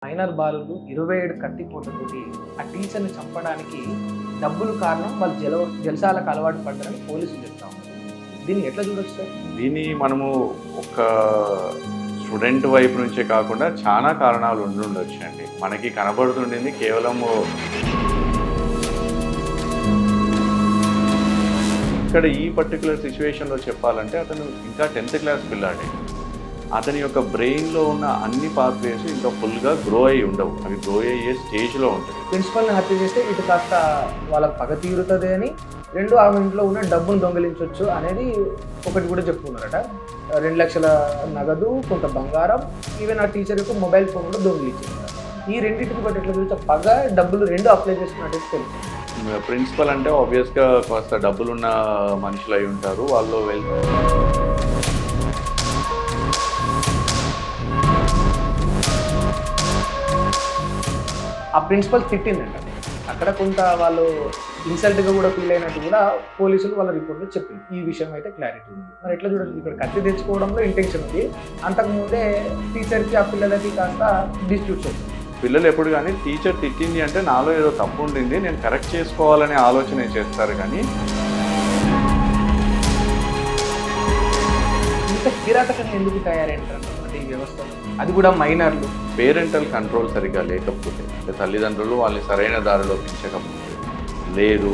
Minor బాలురు 27 కత్తిపోట్లతోటి ఆ టీచర్‌ని చంపడానికి డబ్బులు కారణం. వాళ్ళు జల్సాలకు అలవాటు పడ్డారని పోలీసులు చెప్తా ఉన్నారు. దీన్ని ఎట్లా చూడొచ్చు సార్? దీన్ని మనము ఒక స్టూడెంట్ వైపు నుంచే కాకుండా చాలా కారణాలు ఉండుండొచ్చండి. మనకి కనబడుతుండింది కేవలము ఇక్కడ ఈ పర్టికులర్ సిచ్యువేషన్లో చెప్పాలంటే అతను ఇంకా 10th క్లాస్ పిల్లాడే. అతని యొక్క బ్రెయిన్లో ఉన్న అన్ని పాత్వేస్ ఇంకా ఫుల్గా గ్రో అయ్యి ఉండవు. అవి గ్రో అయ్యే స్టేజ్లో ఉంటాయి. ప్రిన్సిపల్‌ని హత్య చేస్తే ఇటు కాస్త వాళ్ళకి పగ తీరుతుంది అని, రెండు ఆమె ఇంట్లో ఉన్న డబ్బును దొంగిలించవచ్చు అనేది ఒకటి కూడా చెప్పుకున్నారట. 2 లక్షల నగదు, కొంత బంగారం, ఈవెన్ ఆ టీచర్ యొక్క మొబైల్ ఫోన్ కూడా దొంగిలించారు. ఈ రెండింటిని బట్టి ఎట్లా చూస్తే పగ, డబ్బులు రెండు అప్లై చేసుకున్నట్టు తెలుసు. ప్రిన్సిపల్ అంటే ఆబ్వియస్గా కాస్త డబ్బులున్న మనుషులు అయి ఉంటారు. వాళ్ళు ఆ ప్రిన్సిపల్ తిట్టిందంట. అక్కడ కొంత వాళ్ళు ఇన్సల్ట్గా కూడా ఫీల్ అయినట్టు కూడా పోలీసులు వాళ్ళ రిపోర్ట్లో చెప్పింది. ఈ విషయం అయితే క్లారిటీ ఉంది. మరి ఎట్లా చూడండి, ఇక్కడ కత్తి తెచ్చుకోవడంలో ఇంటెన్షన్ ఉంది. అంతకుముందే టీచర్కి ఆ పిల్లలకి కాస్త డిస్ప్యూట్స్ వచ్చింది. పిల్లలు ఎప్పుడు కానీ టీచర్ తిట్టింది అంటే నాలో ఏదో తప్పు ఉండింది, నేను కరెక్ట్ చేసుకోవాలనే ఆలోచన చేస్తారు. కానీ ఇంత కిరాతకంగా ఎందుకు తయారైంటారు అంటే ఈ వ్యవస్థ, అది కూడా మైనర్లు? పేరెంటల్ కంట్రోల్ సరిగ్గా లేకపోతే, అంటే తల్లిదండ్రులు వాళ్ళని సరైన దారిలో పెంచకపోతే, లేదు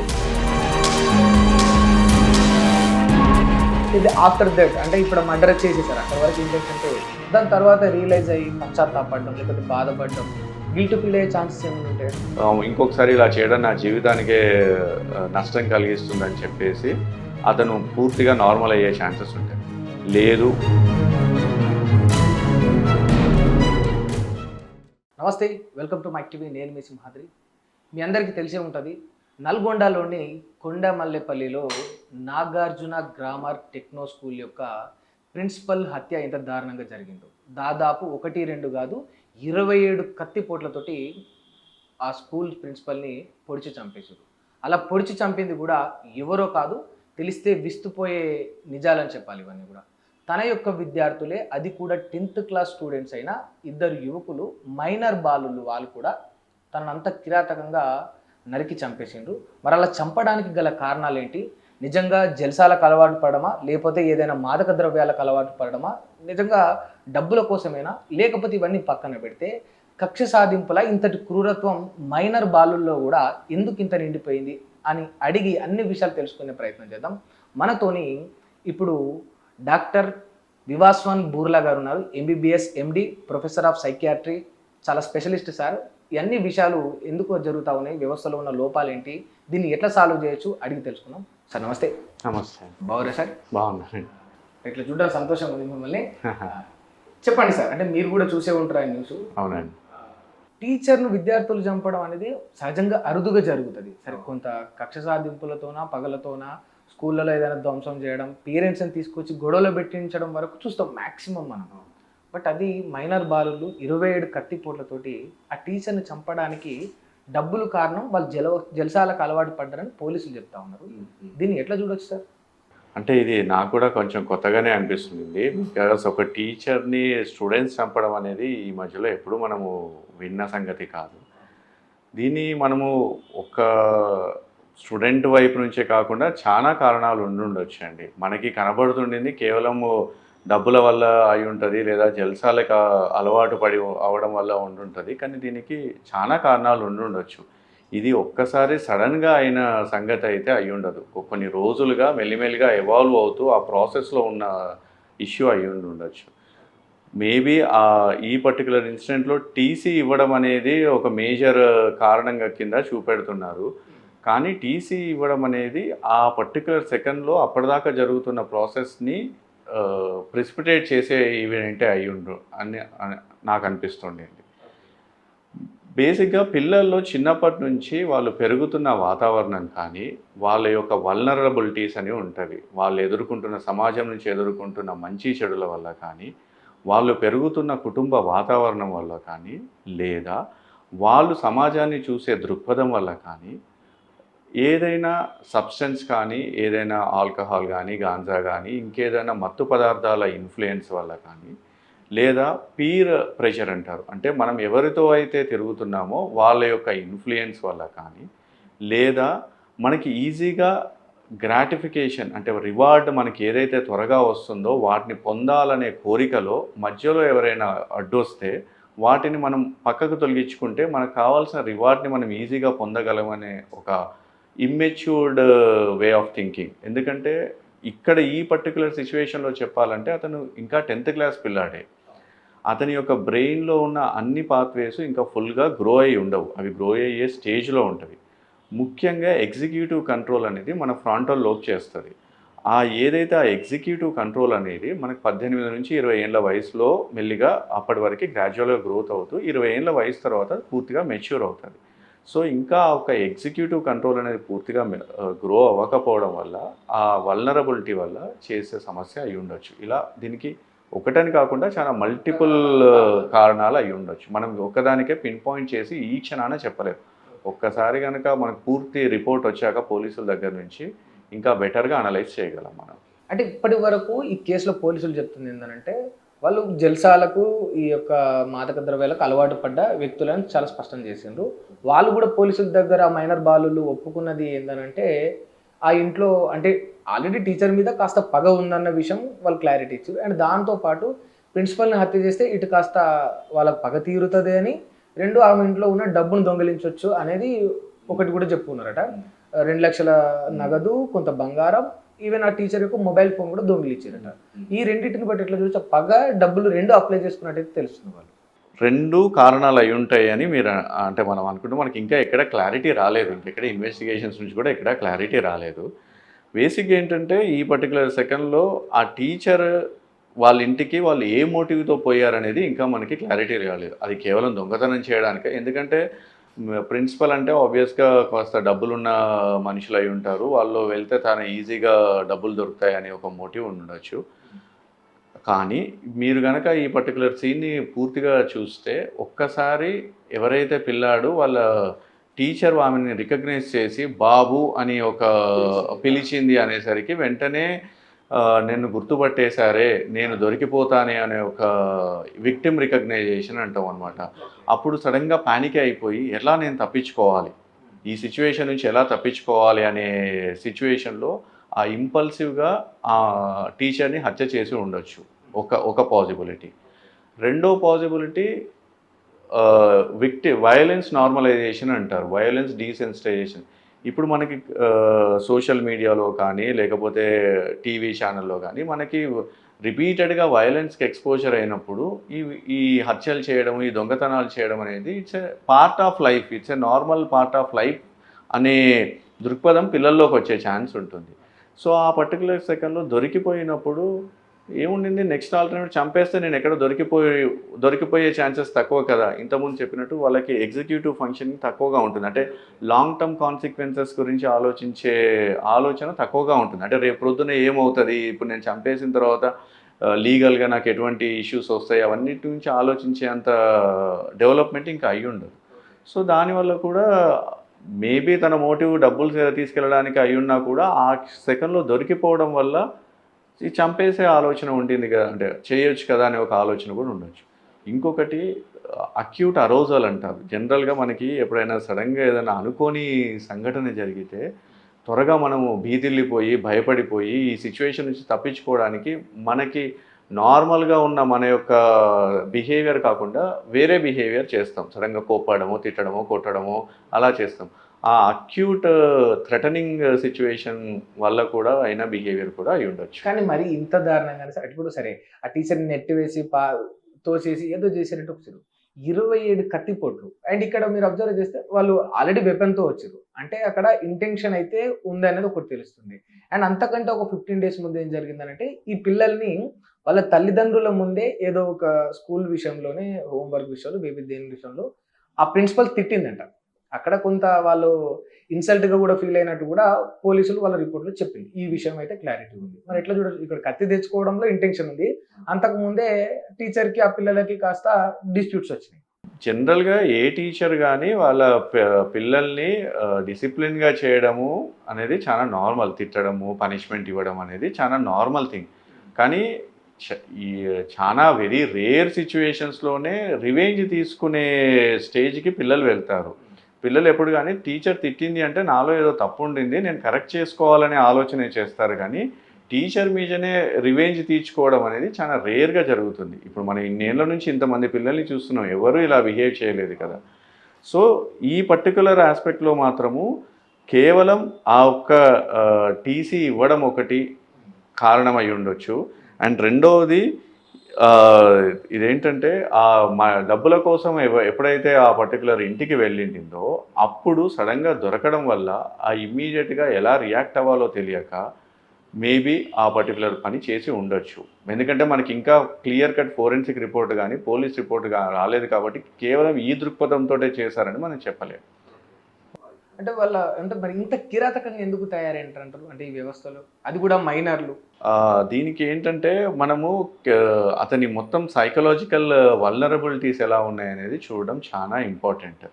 ఇది ఆఫ్టర్ దట్ అంటే ఇప్పుడు మర్డర్ చేసేసారు, అక్కడ వరకు ఇంటెన్షన్ అంటే దాని తర్వాత రియలైజ్ అయ్యి పశ్చాత్తాపడడం, లేకపోతే బాధపడడం, గిల్ట్ ఫీల్ అయ్యే ఛాన్సెస్ ఏమైనా ఉంటాయి? ఇంకొకసారి ఇలా చేయడం నా జీవితానికే నష్టం కలిగిస్తుందని చెప్పేసి అతను పూర్తిగా నార్మల్ అయ్యే ఛాన్సెస్ ఉంటాయి. లేదు. నమస్తే, వెల్కమ్ టు మైక్ టీవీ. నేను మీ సింహాద్రి. మీ అందరికీ తెలిసే ఉంటుంది, నల్గొండలోని కొండమల్లేపల్లిలో నాగార్జున గ్రామర్ టెక్నో స్కూల్ యొక్క ప్రిన్సిపల్ హత్య ఎంత దారుణంగా జరిగిందో. దాదాపు 1-2 కాదు, 27 కత్తిపోట్లతోటి ఆ స్కూల్ ప్రిన్సిపల్ని పొడిచి చంపేశారు. అలా పొడిచి చంపింది కూడా ఎవరో కాదు, తెలిస్తే విస్తుపోయే నిజాలని చెప్పాలి ఇవన్నీ కూడా. తన యొక్క విద్యార్థులే, అది కూడా 10th క్లాస్ స్టూడెంట్స్ అయిన 2 యువకులు, మైనర్ బాలులు, వాళ్ళు కూడా తనంత కిరాతకంగా నరికి చంపేసిండ్రు. మరి అలా చంపడానికి గల కారణాలు ఏంటి? నిజంగా జల్సాలకు అలవాటు పడమా, లేకపోతే ఏదైనా మాదక ద్రవ్యాలకు అలవాటు పడమా, నిజంగా డబ్బుల కోసమేనా, లేకపోతే ఇవన్నీ పక్కన పెడితే కక్ష సాధింపులా ఇంతటి క్రూరత్వం మైనర్ బాలుల్లో కూడా ఎందుకు ఇంత నిండిపోయింది అని అడిగి అన్ని విషయాలు తెలుసుకునే ప్రయత్నం చేద్దాం. మనతోని ఇప్పుడు డాక్టర్ వివాస్వన్ బూర్లా గారు ఉన్నారు. MBBS MD, professor of psychiatry, చాలా స్పెషలిస్ట్ సార్. ఇవన్నీ విషయాలు ఎందుకు జరుగుతూ ఉన్నాయి, వ్యవస్థలో ఉన్న లోపాలు ఏంటి, దీన్ని ఎట్లా సాల్వ్ చేయొచ్చు అడిగి తెలుసుకుందాం. సార్ నమస్తే. నమస్తే. బాగురా సార్? బాగున్నాను. ఇట్లా చూడడం సంతోషం ఉంది మిమ్మల్ని. చెప్పండి సార్, అంటే మీరు కూడా చూసే ఉంటారు ఆ న్యూస్. అవునండి. టీచర్ను విద్యార్థులు చంపడం అనేది సహజంగా అరుదుగా జరుగుతుంది. సరే, కొంత కక్ష సాధింపులతోనా, పగలతోనా, స్కూళ్ళలో ఏదైనా ధ్వంసం చేయడం, పేరెంట్స్ని తీసుకొచ్చి గొడవలు పెట్టించడం వరకు చూస్తాం మ్యాక్సిమం మనం. బట్ అది మైనర్ బాలులు 27 కత్తిపోట్లతోటి ఆ టీచర్ని చంపడానికి డబ్బులు కారణం. వాళ్ళు జల్సాలకు అలవాటు పడ్డారని పోలీసులు చెప్తా ఉన్నారు. దీన్ని ఎట్లా చూడొచ్చు సార్? అంటే ఇది నాకు కూడా కొంచెం కొత్తగానే అనిపిస్తుంది. బికాస్ ఒక టీచర్ని స్టూడెంట్స్ చంపడం అనేది ఈ మధ్యలో ఎప్పుడు మనము విన్న సంగతి కాదు. దీన్ని మనము ఒక స్టూడెంట్ వైపు నుంచే కాకుండా చాలా కారణాలు ఉండుండొచ్చు అండి. మనకి కనబడుతుండింది కేవలము డబ్బుల వల్ల అయి ఉంటుంది, లేదా జల్సాలకు అలవాటు పడి అవడం వల్ల ఉండుంటుంది. కానీ దీనికి చాలా కారణాలు ఉండుండొచ్చు. ఇది ఒక్కసారి సడన్గా అయిన సంగతి అయితే అయి ఉండదు. కొన్ని రోజులుగా మెల్లిమెల్లిగా ఎవాల్వ్ అవుతూ ఆ ప్రాసెస్లో ఉన్న ఇష్యూ అయి ఉండొచ్చు. మేబీ ఈ పర్టికులర్ ఇన్సిడెంట్లో టీసీ ఇవ్వడం అనేది ఒక మేజర్ కారణంగా కింద చూపెడుతున్నారు. కానీ టీసీ ఇవ్వడం అనేది ఆ పర్టికులర్ సెకండ్లో అప్పటిదాకా జరుగుతున్న ప్రాసెస్ని ప్రెసిపిటేట్ చేసే ఈవెంటే అయి ఉండు అని నాకు అనిపిస్తుండేది. బేసిక్గా పిల్లల్లో చిన్నప్పటి నుంచి వాళ్ళు పెరుగుతున్న వాతావరణం కానీ, వాళ్ళ యొక్క వల్నరబిలిటీస్ అని ఉంటుంది, వాళ్ళు ఎదుర్కొంటున్న సమాజం నుంచి ఎదుర్కొంటున్న మంచి చెడుల వల్ల కానీ, వాళ్ళు పెరుగుతున్న కుటుంబ వాతావరణం వల్ల కానీ, లేదా వాళ్ళు సమాజాన్ని చూసే దృక్పథం వల్ల కానీ, ఏదైనా సబ్స్టెన్స్ కానీ, ఏదైనా ఆల్కహాల్ కానీ, గాంజా కానీ, ఇంకేదైనా మత్తు పదార్థాల ఇన్ఫ్లుయెన్స్ వల్ల కానీ, లేదా పీర్ ప్రెషర్ అంటారు. అంటే మనం ఎవరితో అయితే తిరుగుతున్నామో వాళ్ళ యొక్క ఇన్ఫ్లుయెన్స్ వల్ల కానీ, లేదా మనకి ఈజీగా గ్రాటిఫికేషన్ అంటే రివార్డ్ మనకి ఏదైతే త్వరగా వస్తుందో వాటిని పొందాలనే కోరికలో మధ్యలో ఎవరైనా అడ్డొస్తే వాటిని మనం పక్కకు తొలగించుకుంటే మనకు కావాల్సిన రివార్డ్ని మనం ఈజీగా పొందగలమనే ఒక ఇమ్మెచ్యూర్డ్ వే ఆఫ్ థింకింగ్. ఎందుకంటే ఇక్కడ ఈ పర్టికులర్ సిచ్యువేషన్లో చెప్పాలంటే అతను ఇంకా 10th క్లాస్ పిల్లాడే. అతని యొక్క బ్రెయిన్లో ఉన్న అన్ని పాత్వేస్ ఇంకా ఫుల్గా గ్రో అయ్యి ఉండవు, అవి గ్రో అయ్యే స్టేజ్లో ఉంటుంది. ముఖ్యంగా ఎగ్జిక్యూటివ్ కంట్రోల్ అనేది మన ఫ్రంటల్ లోబ్ చేస్తుంది. ఏదైతే ఆ ఎగ్జిక్యూటివ్ కంట్రోల్ అనేది మనకు 18 నుంచి 20 ఏళ్ళ వయసులో మెల్లిగా అప్పటి వరకు గ్రాడ్యువల్గా గ్రోత్ అవుతూ 20 ఏళ్ళ వయసు తర్వాత పూర్తిగా మెచ్యూర్ అవుతుంది. సో ఇంకా ఒక ఎగ్జిక్యూటివ్ కంట్రోల్ అనేది పూర్తిగా గ్రో అవ్వకపోవడం వల్ల ఆ వల్నరబిలిటీ వల్ల చేసే సమస్య అయి ఉండొచ్చు. ఇలా దీనికి ఒకటని కాకుండా చాలా మల్టిపుల్ కారణాలు అయి ఉండొచ్చు. మనం ఒకదానికే పిన్ పాయింట్ చేసి ఈ క్షణాన చెప్పలేము. ఒక్కసారి కనుక మనకు పూర్తి రిపోర్ట్ వచ్చాక పోలీసుల దగ్గర నుంచి ఇంకా బెటర్గా అనలైజ్ చేయగలం మనం. అంటే ఇప్పటి వరకు ఈ కేసులో పోలీసులు చెప్తుంది ఏంటంటే వాళ్ళు జల్సాలకు ఈ యొక్క మాదక ద్రవ్యాలకు అలవాటు పడ్డ వ్యక్తులను చాలా స్పష్టం చేసిండ్రు. వాళ్ళు కూడా పోలీసుల దగ్గర మైనర్ బాలులు ఒప్పుకున్నది ఏంటంటే ఆ ఇంట్లో అంటే ఆల్రెడీ టీచర్ మీద కాస్త పగ ఉందన్న విషయం వాళ్ళు క్లారిటీ ఇచ్చారు. అండ్ దాంతోపాటు ప్రిన్సిపల్ని హత్య చేస్తే ఇటు కాస్త వాళ్ళకి పగ తీరుతుంది అని, రెండు ఆమె ఇంట్లో ఉన్న డబ్బును దొంగిలించవచ్చు అనేది ఒకటి కూడా చెప్పుకున్నారట. 2 లక్షల నగదు, కొంత బంగారం, ఈవెన్ ఆ టీచర్ యొక్క మొబైల్ ఫోన్ కూడా దొంగిలించారట. ఈ రెండింటిని బట్టి ఎట్లా చూస్తే పగ డబ్బులు రెండు అప్లై చేసుకున్నట్టయితే తెలుస్తుంది. వాళ్ళు 2 కారణాలు అయి ఉంటాయి అని మీరు అంటే మనం అనుకుంటే మనకి ఇంకా ఎక్కడ క్లారిటీ రాలేదు. ఇంకెక్కడ ఇన్వెస్టిగేషన్స్ నుంచి కూడా ఎక్కడ క్లారిటీ రాలేదు. బేసిక్ ఏంటంటే ఈ పర్టికులర్ సెకండ్లో ఆ టీచర్ వాళ్ళ ఇంటికి వాళ్ళు ఏ మోటివ్తో పోయారనేది ఇంకా మనకి క్లారిటీ రాలేదు. అది కేవలం దొంగతనం చేయడానికే. ఎందుకంటే ప్రిన్సిపల్ అంటే ఆబ్వియస్గా కాస్త డబ్బులున్న మనుషులు అయి ఉంటారు. వాళ్ళు వెళ్తే తాను ఈజీగా డబ్బులు దొరుకుతాయని ఒక మోటివ్ ఉండొచ్చు. కానీ మీరు కనుక ఈ పర్టికులర్ సీన్ని పూర్తిగా చూస్తే ఒక్కసారి ఎవరైతే పిల్లాడు వాళ్ళ టీచర్ ఆమెని రికగ్నైజ్ చేసి బాబు అని ఒక పిలిచింది అనేసరికి వెంటనే నేను గుర్తుపట్టేశారే, నేను దొరికిపోతానే అనే ఒక విక్టిమ్ రికగ్నైజేషన్ అంటాం అనమాట. అప్పుడు సడన్గా ప్యానిక్ అయిపోయి ఎలా నేను తప్పించుకోవాలి, ఈ సిచ్యువేషన్ నుంచి ఎలా తప్పించుకోవాలి అనే సిచ్యువేషన్లో ఆ ఇంపల్సివ్గా ఆ టీచర్ని హత్య చేసి ఉండొచ్చు. ఒక పాసిబిలిటీ. రెండో పాసిబిలిటీ వయలెన్స్ నార్మలైజేషన్ అంటారు, వయలెన్స్ డీసెన్సిటైజేషన్. ఇప్పుడు మనకి సోషల్ మీడియాలో కానీ లేకపోతే టీవీ ఛానల్లో కానీ మనకి రిపీటెడ్గా వయలెన్స్కి ఎక్స్పోజర్ అయినప్పుడు ఈ హత్యలు చేయడం, ఈ దొంగతనాలు చేయడం అనేది it's a part of life, it's a normal part of life అనే దృక్పథం పిల్లల్లోకి వచ్చే ఛాన్స్ ఉంటుంది. సో ఆ పర్టికులర్ సెకండ్లో దొరికిపోయినప్పుడు ఏముండింది, నెక్స్ట్ ఆల్టర్నేట్ చంపేస్తే నేను ఎక్కడ దొరికిపోయే ఛాన్సెస్ తక్కువ కదా. ఇంతకుముందు చెప్పినట్టు వాళ్ళకి ఎగ్జిక్యూటివ్ ఫంక్షనింగ్ తక్కువగా ఉంటుంది. అంటే లాంగ్ టర్మ్ కాన్సిక్వెన్సెస్ గురించి ఆలోచించే ఆలోచన తక్కువగా ఉంటుంది. అంటే రేపు ప్రొద్దున ఏమవుతుంది, ఇప్పుడు నేను చంపేసిన తర్వాత లీగల్గా నాకు ఎటువంటి ఇష్యూస్ వస్తాయి, అవన్నిటి నుంచి ఆలోచించేంత డెవలప్మెంట్ ఇంకా అయ్యి ఉండదు. సో దానివల్ల కూడా మేబీ తన మోటివ్ డబ్బులు తీసుకెళ్ళడానికి అయి ఉన్నా కూడా ఆ సెకండ్లో దొరికిపోవడం వల్ల ఈ చంపేసే ఆలోచన ఉంటుంది కదా, అంటే చేయొచ్చు కదా అనే ఒక ఆలోచన కూడా ఉండొచ్చు. ఇంకొకటి అక్యూట్ అరోజల్ అంటారు. జనరల్గా మనకి ఎప్పుడైనా సడన్గా ఏదైనా అనుకోని సంఘటన జరిగితే త్వరగా మనము భీతిల్లిపోయి భయపడిపోయి ఈ సిచ్యువేషన్ నుంచి తప్పించుకోవడానికి మనకి నార్మల్గా ఉన్న మన యొక్క బిహేవియర్ కాకుండా వేరే బిహేవియర్ చేస్తాం. సడన్గా కోప్పడమో, తిట్టడమో, కొట్టడమో అలా చేస్తాం. ఆ అక్యూట్ థ్రెటనింగ్ సిచ్యువేషన్ వల్ల కూడా అయిన బిహేవియర్ కూడా అయి ఉండొచ్చు. కానీ మరి ఇంత దారుణంగా ఇప్పుడు సరే ఆ టీచర్ని నెట్టి వేసి తోసేసి ఏదో చేసినట్టు వచ్చారు 27 కత్తిపోట్లు. అండ్ ఇక్కడ మీరు అబ్జర్వ్ చేస్తే వాళ్ళు ఆల్రెడీ వెపన్తో వచ్చారు అంటే అక్కడ ఇంటెన్షన్ అయితే ఉంది అనేది ఒకటి తెలుస్తుంది. అండ్ అంతకంటే ఒక 15 days ముందు ఏం జరిగిందనంటే ఈ పిల్లల్ని వాళ్ళ తల్లిదండ్రుల ముందే ఏదో ఒక స్కూల్ విషయంలోనే హోంవర్క్ విషయంలో బేబీ దేని విషయంలో ఆ ప్రిన్సిపల్ తిట్టిందంట. అక్కడ కొంత వాళ్ళు ఇన్సల్ట్గా కూడా ఫీల్ అయినట్టు కూడా పోలీసులు వాళ్ళ రిపోర్ట్లో చెప్పింది. ఈ విషయం అయితే క్లారిటీ ఉంది. మరి ఎట్లా చూడొచ్చు, ఇక్కడ కత్తి తెచ్చుకోవడంలో ఇంటెన్షన్ ఉంది, అంతకుముందే టీచర్కి ఆ పిల్లలకి కాస్త డిస్ప్యూట్స్ వచ్చినాయి. జనరల్గా ఏ టీచర్ కానీ వాళ్ళ పిల్లల్ని డిసిప్లిన్గా చేయడము అనేది చాలా నార్మల్. తిట్టడము, పనిష్మెంట్ ఇవ్వడం అనేది చాలా నార్మల్ థింగ్. కానీ ఈ చాలా వెరీ రేర్ సిచ్యువేషన్స్లోనే రివెంజ్ తీసుకునే స్టేజ్కి పిల్లలు వెళ్తారు. పిల్లలు ఎప్పుడు కానీ టీచర్ తిట్టింది అంటే నాలో ఏదో తప్పు ఉండింది, నేను కరెక్ట్ చేసుకోవాలనే ఆలోచనే చేస్తారు. కానీ టీచర్ మీదనే రివెంజ్ తీర్చుకోవడం అనేది చాలా రేర్గా జరుగుతుంది. ఇప్పుడు మనం ఇన్నేళ్ల నుంచి ఇంతమంది పిల్లల్ని చూస్తున్నాం, ఎవరు ఇలా బిహేవ్ చేయలేదు కదా. సో ఈ పర్టికులర్ ఆస్పెక్ట్లో మాత్రము కేవలం ఆ ఒక్క టీసీ ఇవ్వడం ఒకటి కారణమై ఉండొచ్చు. అండ్ రెండవది ఇదేంటంటే మా డబ్బుల కోసం ఎప్పుడైతే ఆ పర్టికులర్ ఇంటికి వెళ్ళిందో అప్పుడు సడన్గా దొరకడం వల్ల ఆ ఇమ్మీడియట్గా ఎలా రియాక్ట్ అవ్వాలో తెలియక మేబీ ఆ పర్టికులర్ పని చేసి ఉండొచ్చు. ఎందుకంటే మనకి ఇంకా క్లియర్ కట్ ఫోరెన్సిక్ రిపోర్ట్ కానీ పోలీస్ రిపోర్ట్ కానీ రాలేదు కాబట్టి కేవలం ఈ దృక్పథంతో చేశారని మనం చెప్పలేము. అంటే మరి ఇంత కిరాతకంగా ఎందుకు తయారైంటారు అంటే ఈ వ్యవస్థలో, అది కూడా మైనర్లు? దీనికి ఏంటంటే మనము అతని మొత్తం సైకలాజికల్ వల్నరబిలిటీస్ ఎలా ఉన్నాయనేది చూడడం చాలా ఇంపార్టెంట్.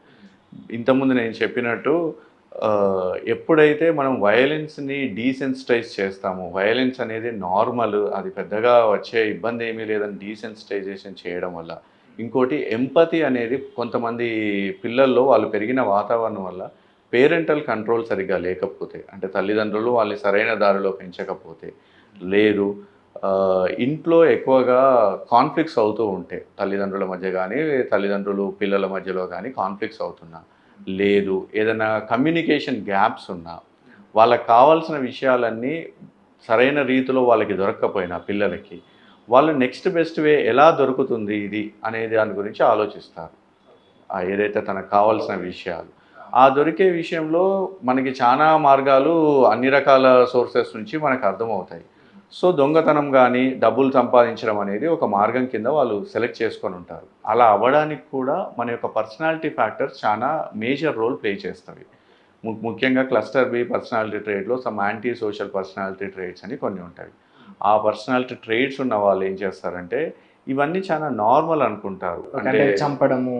ఇంతకుముందు నేను చెప్పినట్టు ఎప్పుడైతే మనం వయలెన్స్ని డీసెన్సిటైజ్ చేస్తామో, వయలెన్స్ అనేది నార్మల్, అది పెద్దగా వచ్చే ఇబ్బంది ఏమీ లేదని డీసెన్సిటైజేషన్ చేయడం వల్ల, ఇంకోటి ఎంపతి అనేది కొంతమంది పిల్లల్లో వాళ్ళు పెరిగిన వాతావరణం వల్ల పేరెంటల్ కంట్రోల్ సరిగ్గా లేకపోతే, అంటే తల్లిదండ్రులు వాళ్ళని సరైన దారిలో పెంచకపోతే, లేదు ఇంట్లో ఎక్కువగా కాన్ఫ్లిక్ట్స్ అవుతూ ఉంటే తల్లిదండ్రుల మధ్య కానీ తల్లిదండ్రులు పిల్లల మధ్యలో కానీ కాన్ఫ్లిక్ట్స్ అవుతున్నా, లేదు ఏదైనా కమ్యూనికేషన్ గ్యాప్స్ ఉన్నా, వాళ్ళకి కావాల్సిన విషయాలన్నీ సరైన రీతిలో వాళ్ళకి దొరక్కపోయినా పిల్లలకి, వాళ్ళు నెక్స్ట్ బెస్ట్ వే ఎలా దొరుకుతుంది ఇది అనేది దాని గురించి ఆలోచిస్తారు. ఏదైతే తనకు కావాల్సిన విషయాలు ఆ దొరికే విషయంలో మనకి చాలా మార్గాలు అన్ని రకాల సోర్సెస్ నుంచి మనకు అర్థమవుతాయి. సో దొంగతనం కానీ డబ్బులు సంపాదించడం అనేది ఒక మార్గం కింద వాళ్ళు సెలెక్ట్ చేసుకొని ఉంటారు. అలా అవ్వడానికి కూడా మన యొక్క పర్సనాలిటీ ఫ్యాక్టర్స్ చాలా మేజర్ రోల్ ప్లే చేస్తాయి. ముఖ్యంగా క్లస్టర్ బి పర్సనాలిటీ ట్రేడ్లో some anti social personality traits అని కొన్ని ఉంటాయి. ఆ పర్సనాలిటీ ట్రేడ్స్ ఉన్న వాళ్ళు ఏం చేస్తారంటే ఇవన్నీ చాలా నార్మల్ అనుకుంటారు. అంటే చంపడము,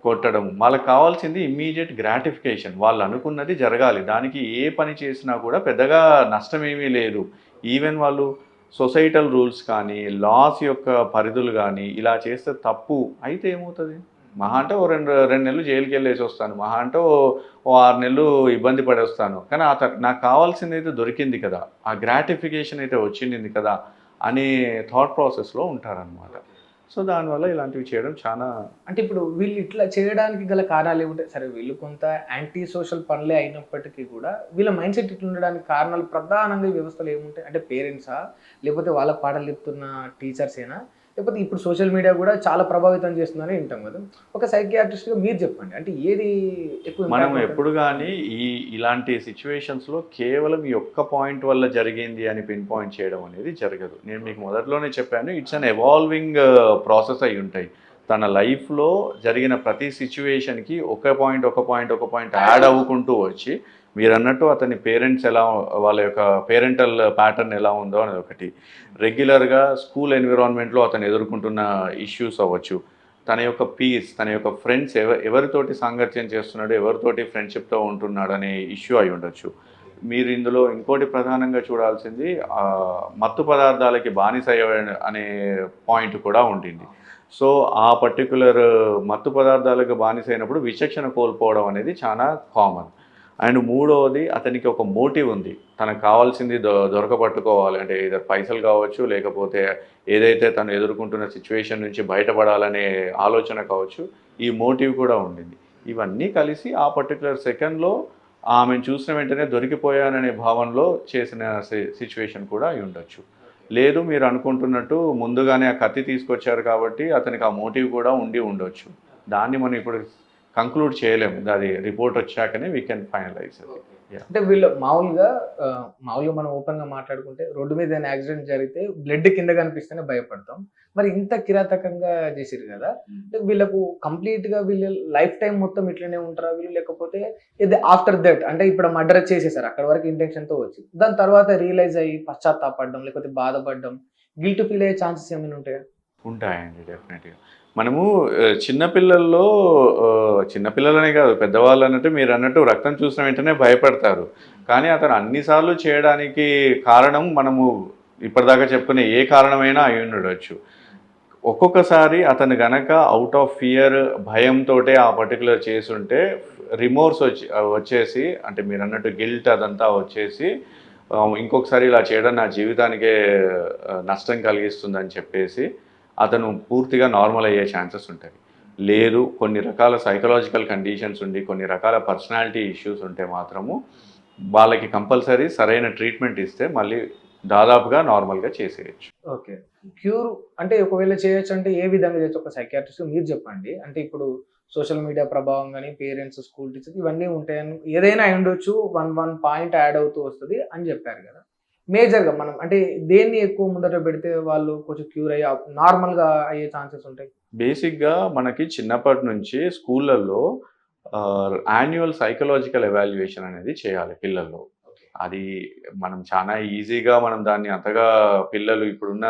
కొట్టడము వాళ్ళకి కావాల్సింది ఇమ్మీడియట్ గ్రాటిఫికేషన్. వాళ్ళు అనుకున్నది జరగాలి, దానికి ఏ పని చేసినా కూడా పెద్దగా నష్టమేమీ లేదు. ఈవెన్ వాళ్ళు సొసైటల్ రూల్స్ కానీ లాస్ యొక్క పరిధులు కానీ ఇలా చేస్తే తప్పు అయితే ఏమవుతుంది, మహా అంటే రెండు నెలలు జైలుకి వెళ్ళేసి వస్తాను, మహా అంటే ఓ 6 నెలలు ఇబ్బంది పడేస్తాను, కానీ నాకు కావాల్సింది అయితే దొరికింది కదా, ఆ గ్రాటిఫికేషన్ అయితే వచ్చింది కదా అనే థాట్ ప్రాసెస్లో ఉంటారనమాట. సో దానివల్ల ఇలాంటివి చేయడం చాలా, అంటే ఇప్పుడు వీళ్ళు ఇట్లా చేయడానికి గల కారణాలు ఏముంటాయి? సరే వీళ్ళు కొంత యాంటీ సోషల్ పనులే అయినప్పటికీ కూడా వీళ్ళ మైండ్ సెట్ ఇట్లా ఉండడానికి కారణాలు ప్రధానంగా ఈ వ్యవస్థలు ఏముంటాయి? అంటే పేరెంట్సా, లేకపోతే వాళ్ళకి పాఠాలు చెప్తున్న టీచర్సేనా, లేకపోతే ఇప్పుడు సోషల్ మీడియా కూడా చాలా ప్రభావితం చేస్తుందని వింటాం కదా. ఒక సైకియాట్రిస్ట్గా మీరు చెప్పండి, అంటే ఏది ఎక్కువ? మనం ఎప్పుడు కానీ ఇలాంటి సిచ్యువేషన్స్లో కేవలం ఈ ఒక్క పాయింట్ వల్ల జరిగింది అని పిన్ పాయింట్ చేయడం అనేది జరగదు. నేను మీకు మొదట్లోనే చెప్పాను, ఇట్స్ అన్ ఎవాల్వింగ్ ప్రాసెస్ అయి ఉంటాయి. తన లైఫ్లో జరిగిన ప్రతి సిచ్యువేషన్కి ఒక పాయింట్ యాడ్ అవ్వుకుంటూ వచ్చి, మీరు అన్నట్టు అతని పేరెంట్స్ ఎలా, వాళ్ళ యొక్క పేరెంటల్ ప్యాటర్న్ ఎలా ఉందో అనేది ఒకటి, రెగ్యులర్గా స్కూల్ ఎన్విరాన్మెంట్లో అతను ఎదుర్కొంటున్న ఇష్యూస్ అవ్వచ్చు, తన యొక్క పీస్, తన యొక్క ఫ్రెండ్స్ ఎవరితోటి సాంగత్యం చేస్తున్నాడు, ఎవరితోటి ఫ్రెండ్షిప్తో ఉంటున్నాడు అనే ఇష్యూ అయి ఉండొచ్చు. మీరు ఇందులో ఇంకోటి ప్రధానంగా చూడాల్సింది మత్తు పదార్థాలకి బానిస అనే పాయింట్ కూడా ఉంటుంది. సో ఆ పర్టికులర్ మత్తు పదార్థాలకు బానిస అయినప్పుడు విచక్షణ కోల్పోవడం అనేది చాలా కామన్. అండ్ మూడవది, అతనికి ఒక మోటివ్ ఉంది, తనకు కావాల్సింది దొరకబట్టుకోవాలి, అంటే ఇద్దరు పైసలు కావచ్చు, లేకపోతే ఏదైతే తను ఎదుర్కొంటున్న సిచ్యువేషన్ నుంచి బయటపడాలనే ఆలోచన కావచ్చు, ఈ మోటివ్ కూడా ఉండింది. ఇవన్నీ కలిసి ఆ పర్టికులర్ సెకండ్లో ఆమెను చూసిన వెంటనే దొరికిపోయాననే భావనలో చేసిన సిచ్యువేషన్ కూడా అయి ఉండొచ్చు. లేదు మీరు అనుకుంటున్నట్టు ముందుగానే ఆ కత్తి తీసుకొచ్చారు కాబట్టి అతనికి ఆ మోటివ్ కూడా ఉండి ఉండొచ్చు. దాన్ని మనం ఇప్పుడు కంక్లూడ్ చేయలేము, అది రిపోర్ట్ వచ్చాకనే వీ కెన్ ఫైనలైజ్. అంటే వీళ్ళు మామూలుగా మనం ఓపెన్గా మాట్లాడుకుంటే రోడ్డు మీద ఏదైనా యాక్సిడెంట్ జరిగితే బ్లడ్ కింద కనిపిస్తేనే భయపడతాం. మరి ఇంత కిరాతకంగా చేసిరు కదా, అంటే వీళ్ళకు కంప్లీట్గా వీళ్ళు లైఫ్ టైం మొత్తం ఇట్లనే ఉంటారా వీళ్ళు, లేకపోతే ఇది ఆఫ్టర్ దట్, అంటే ఇప్పుడు మర్డర్ చేసేసారు అక్కడ వరకు ఇంటెన్షన్తో వచ్చి దాని తర్వాత రియలైజ్ అయ్యి పశ్చాత్తాపడడం, లేకపోతే బాధపడడం, గిల్ట్ ఫీల్ అయ్యే ఛాన్సెస్ ఏమైనా ఉంటాయా? ఉంటాయండి, డెఫినెట్గా. మనము చిన్నపిల్లలనే కాదు, పెద్దవాళ్ళు అన్నట్టు మీరు అన్నట్టు రక్తం చూసిన వెంటనే భయపడతారు. కానీ అతను అన్నిసార్లు చేయడానికి కారణం మనము ఇప్పటిదాకా చెప్పుకునే ఏ కారణమైనా అయి ఉండొచ్చు. ఒక్కొక్కసారి అతను గనక ఔట్ ఆఫ్ ఫియర్ భయంతోటే ఆ పర్టిక్యులర్ చేసుంటే రిమోర్స్ వచ్చేసి అంటే మీరన్నట్టు గిల్ట్ అదంతా వచ్చేసి ఇంకొకసారి ఇలా చేయడం నా జీవితానికే నష్టం కలిగిస్తుందని చెప్పేసి అతను పూర్తిగా నార్మల్ అయ్యే ఛాన్సెస్ ఉంటాయి. లేదు కొన్ని రకాల సైకలాజికల్ కండిషన్స్ ఉండి కొన్ని రకాల పర్సనాలిటీ ఇష్యూస్ ఉంటే మాత్రము వాళ్ళకి కంపల్సరీ సరైన ట్రీట్మెంట్ ఇస్తే మళ్ళీ దాదాపుగా నార్మల్గా చేసేయచ్చు. ఓకే. క్యూర్ అంటే ఒకవేళ చేయొచ్చు అంటే ఏ విధంగా చేయొచ్చు? ఒక సైకియాట్రిస్ట్ మీరు చెప్పండి. అంటే ఇప్పుడు సోషల్ మీడియా ప్రభావం గాని, పేరెంట్స్, స్కూల్ టీచర్స్ ఇవన్నీ ఉంటాయని ఏదైనా అయ్యుండొచ్చు. వన్ పాయింట్ యాడ్ అవుతూ వస్తది అని చెప్పారు గదా! మేజర్‌గా మనం అంటే దేన్ని ఎక్కువ ముందట పెడితే వాళ్ళు కొంచెం క్యూర్ అయ్యి నార్మల్‌గా అయ్యే ఛాన్సెస్ ఉంటాయి? బేసిక్‌గా మనకి చిన్నప్పటి నుంచి స్కూళ్ళల్లో యాన్యువల్ సైకలాజికల్ ఎవాల్యుయేషన్ అనేది చేయాలి పిల్లల్లో. అది మనం చాలా ఈజీగా మనం దాన్ని అంతగా పిల్లలు ఇప్పుడున్న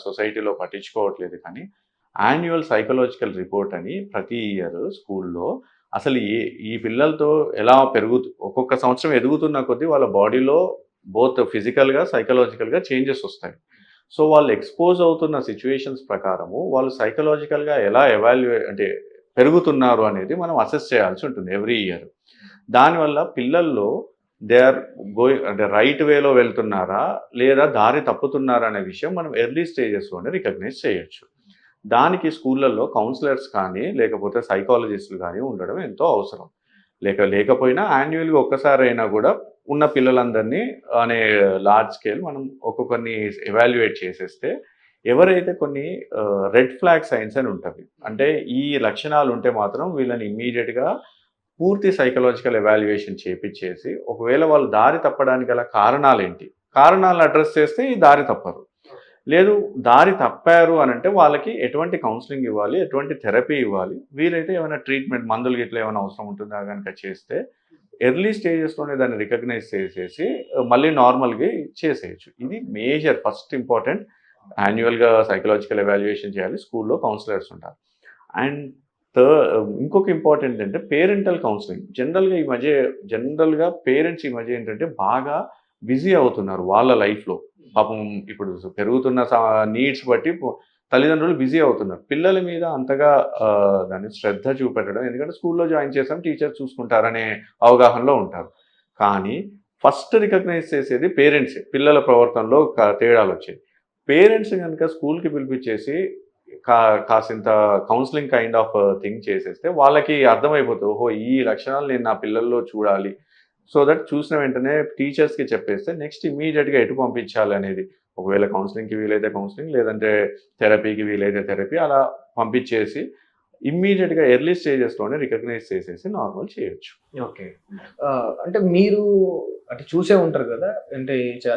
సొసైటీలో పట్టించుకోవట్లేదు కానీ యాన్యువల్ సైకలాజికల్ రిపోర్ట్ అని ప్రతి ఇయర్ స్కూల్లో అసలు ఈ పిల్లలతో ఎలా ఒక్కొక్క సంవత్సరం ఎదుగుతున్న కొద్దీ వాళ్ళ బాడీలో బోత్ ఫిజికల్గా సైకలాజికల్గా చేంజెస్ వస్తాయి. సో వాళ్ళు ఎక్స్పోజ్ అవుతున్న సిచ్యువేషన్స్ ప్రకారము వాళ్ళు సైకలాజికల్గా ఎలా అంటే పెరుగుతున్నారు అనేది మనం అసెస్ చేయాల్సి ఉంటుంది ఎవ్రీ ఇయర్. దానివల్ల పిల్లల్లో దే ఆర్ గోయింగ్ అంటే రైట్ వేలో వెళ్తున్నారా లేదా దారి తప్పుతున్నారా అనే విషయం మనం ఎర్లీ స్టేజెస్లోనే రికగ్నైజ్ చేయొచ్చు. దానికి స్కూళ్ళల్లో కౌన్సిలర్స్ కానీ లేకపోతే సైకాలజిస్టులు కానీ ఉండడం ఎంతో అవసరం. లేకపోయినా యాన్యువల్గా ఒక్కసారైనా కూడా ఉన్న పిల్లలందరినీ అనే లార్జ్ స్కేల్ మనం ఒక్కొక్కరిని ఎవాల్యుయేట్ చేసేస్తే ఎవరైతే కొన్ని రెడ్ ఫ్లాగ్ సైన్స్ అని ఉంటుంది అంటే ఈ లక్షణాలు ఉంటే మాత్రం వీళ్ళని ఇమ్మీడియట్గా పూర్తి సైకలాజికల్ ఎవాల్యుయేషన్ చేపించేసి ఒకవేళ వాళ్ళు దారి తప్పడానికి గల కారణాలేంటి కారణాలను అడ్రస్ చేస్తే ఈ దారి తప్పరు. లేదు దారి తప్పారు అని అంటే వాళ్ళకి ఎటువంటి కౌన్సిలింగ్ ఇవ్వాలి ఎటువంటి థెరపీ ఇవ్వాలి వీలైతే ఏమైనా ట్రీట్మెంట్ మందులు గిట్లా ఏమైనా అవసరం ఉంటుందా కనుక చేస్తే ఎర్లీ స్టేజెస్లోనే దాన్ని రికగ్నైజ్ చేసేసి మళ్ళీ నార్మల్గా చేసేయచ్చు. ఇది మేజర్ ఫస్ట్ ఇంపార్టెంట్. యాన్యువల్గా సైకలాజికల్ ఎవాల్యుయేషన్ చేయాలి స్కూల్లో కౌన్సిలర్స్ ఉంటారు. అండ్ ఇంకొక ఇంపార్టెంట్ అంటే పేరెంటల్ కౌన్సిలింగ్. జనరల్గా పేరెంట్స్ ఈ మధ్య ఏంటంటే బాగా బిజీ అవుతున్నారు వాళ్ళ లైఫ్లో. పాపం ఇప్పుడు పెరుగుతున్న నీడ్స్ బట్టి తల్లిదండ్రులు బిజీ అవుతున్నారు. పిల్లల మీద అంతగా దాన్ని శ్రద్ధ చూపెట్టడం ఎందుకంటే స్కూల్లో జాయిన్ చేసాం టీచర్ చూసుకుంటారనే అవగాహనలో ఉంటారు. కానీ ఫస్ట్ రికగ్నైజ్ చేసేది పేరెంట్సే. పిల్లల ప్రవర్తనలో తేడాలు వచ్చాయి. పేరెంట్స్ కనుక స్కూల్కి పిలిపించేసి కాసింత కౌన్సిలింగ్ కైండ్ ఆఫ్ థింగ్ చేసేస్తే వాళ్ళకి అర్థమైపోతుంది ఓహో ఈ లక్షణాలు నేను నా పిల్లల్లో చూడాలి. సో దట్ చూసిన వెంటనే టీచర్స్కి చెప్పేస్తే నెక్స్ట్ ఇమీడియట్గా ఎటు పంపించాలి అనేది ఒకవేళ కౌన్సిలింగ్కి వీలైతే కౌన్సిలింగ్ లేదంటే థెరపీకి వీలైతే థెరపీ అలా పంపించేసి ఇమ్మీడియట్గా ఎర్లీ స్టేజెస్లోనే రికగ్నైజ్ చేసేసి నార్మల్ చేయొచ్చు. ఓకే. అంటే మీరు అంటే చూసే ఉంటారు కదా అంటే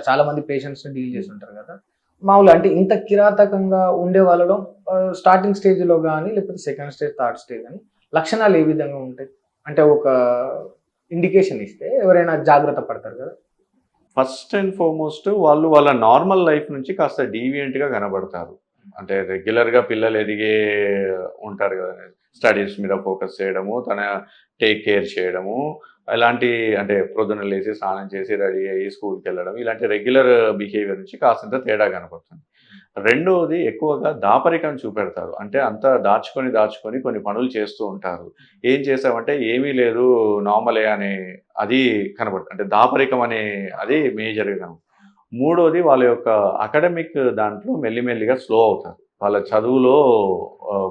చాలా మంది పేషెంట్స్ని డీల్ చేసి ఉంటారు కదా మామూలుగా అంటే ఇంత కిరాతకంగా ఉండే వాళ్ళలో స్టార్టింగ్ స్టేజ్లో కానీ లేకపోతే సెకండ్ స్టేజ్ థర్డ్ స్టేజ్ అని లక్షణాలు ఏ విధంగా ఉంటాయి అంటే ఒక ఇండికేషన్ ఇస్తే ఎవరైనా జాగ్రత్త పడతారు కదా? ఫస్ట్ అండ్ ఫార్మోస్ట్ వాళ్ళు వాళ్ళ నార్మల్ లైఫ్ నుంచి కాస్త డీవియంట్గా కనబడతారు. అంటే రెగ్యులర్గా పిల్లలు ఎదిగే ఉంటారు కదా స్టడీస్ మీద ఫోకస్ చేయడము తన టేక్ కేర్ చేయడము ఇలాంటి అంటే ప్రొద్దున లేచి స్నానం చేసి రెడీ అయ్యి స్కూల్కి వెళ్ళడం ఇలాంటి రెగ్యులర్ బిహేవియర్ నుంచి కాసింత తేడా కనపడుతుంది. రెండవది ఎక్కువగా దాపరికం చూపెడతారు. అంటే అంతా దాచుకొని కొన్ని పనులు చేస్తూ ఉంటారు. ఏం చేసామంటే ఏమీ లేదు నార్మలే అనే అది కనబడుతుంది. అంటే దాపరికం అనే అది మేజర్గా. మూడోది వాళ్ళ యొక్క అకాడమిక్ దాంట్లో మెల్లిమెల్లిగా స్లో అవుతారు. వాళ్ళ చదువులో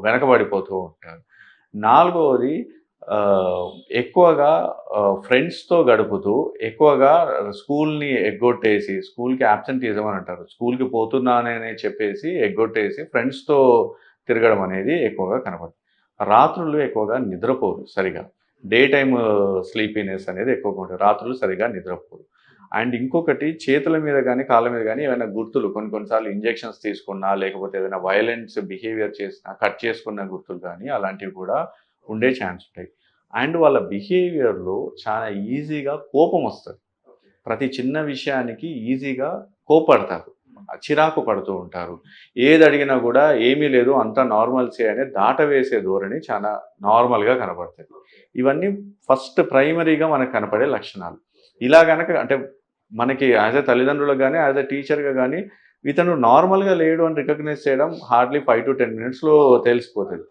వెనకబడిపోతూ ఉంటారు. నాలుగవది ఎక్కువగా ఫ్రెండ్స్తో గడుపుతూ ఎక్కువగా స్కూల్ని ఎగ్గొట్టేసి స్కూల్కి యాబ్సెంటీజం అని అంటారు. స్కూల్కి పోతున్నానని చెప్పేసి ఎగ్గొట్టేసి ఫ్రెండ్స్తో తిరగడం అనేది ఎక్కువగా కనబడుతుంది. రాత్రులు ఎక్కువగా నిద్రపోరు సరిగా. డే టైమ్ స్లీపీనెస్ అనేది ఎక్కువగా ఉంటుంది. రాత్రులు సరిగా నిద్రపోరు. అండ్ ఇంకొకటి చేతుల మీద కానీ కాళ్ళ మీద కానీ ఏమైనా గుర్తులు కొన్నిసార్లు ఇంజెక్షన్స్ తీసుకున్నా లేకపోతే ఏదైనా వైలెన్స్ బిహేవియర్ చేసినా కట్ చేసుకున్న గుర్తులు కానీ అలాంటివి కూడా ఉండే ఛాన్స్ ఉంటాయి. అండ్ వాళ్ళ బిహేవియర్లో చాలా ఈజీగా కోపం వస్తుంది. ప్రతి చిన్న విషయానికి ఈజీగా కోపడతారు, చిరాకు పడుతూ ఉంటారు. ఏది అడిగినా కూడా ఏమీ లేదు అంతా నార్మల్సే అనే దాటవేసే ధోరణి చాలా నార్మల్గా కనపడతాయి. ఇవన్నీ ఫస్ట్ ప్రైమరీగా మనకు కనపడే లక్షణాలు. ఇలా కనుక అంటే మనకి యాజ్ ఎ తల్లిదండ్రులకు కానీ యాజ్ ఎ టీచర్గా కానీ ఇతను నార్మల్గా లేడు అని రికగ్నైజ్ చేయడం హార్డ్లీ 5 to 10 మినిట్స్లో తెలిసిపోతుంది.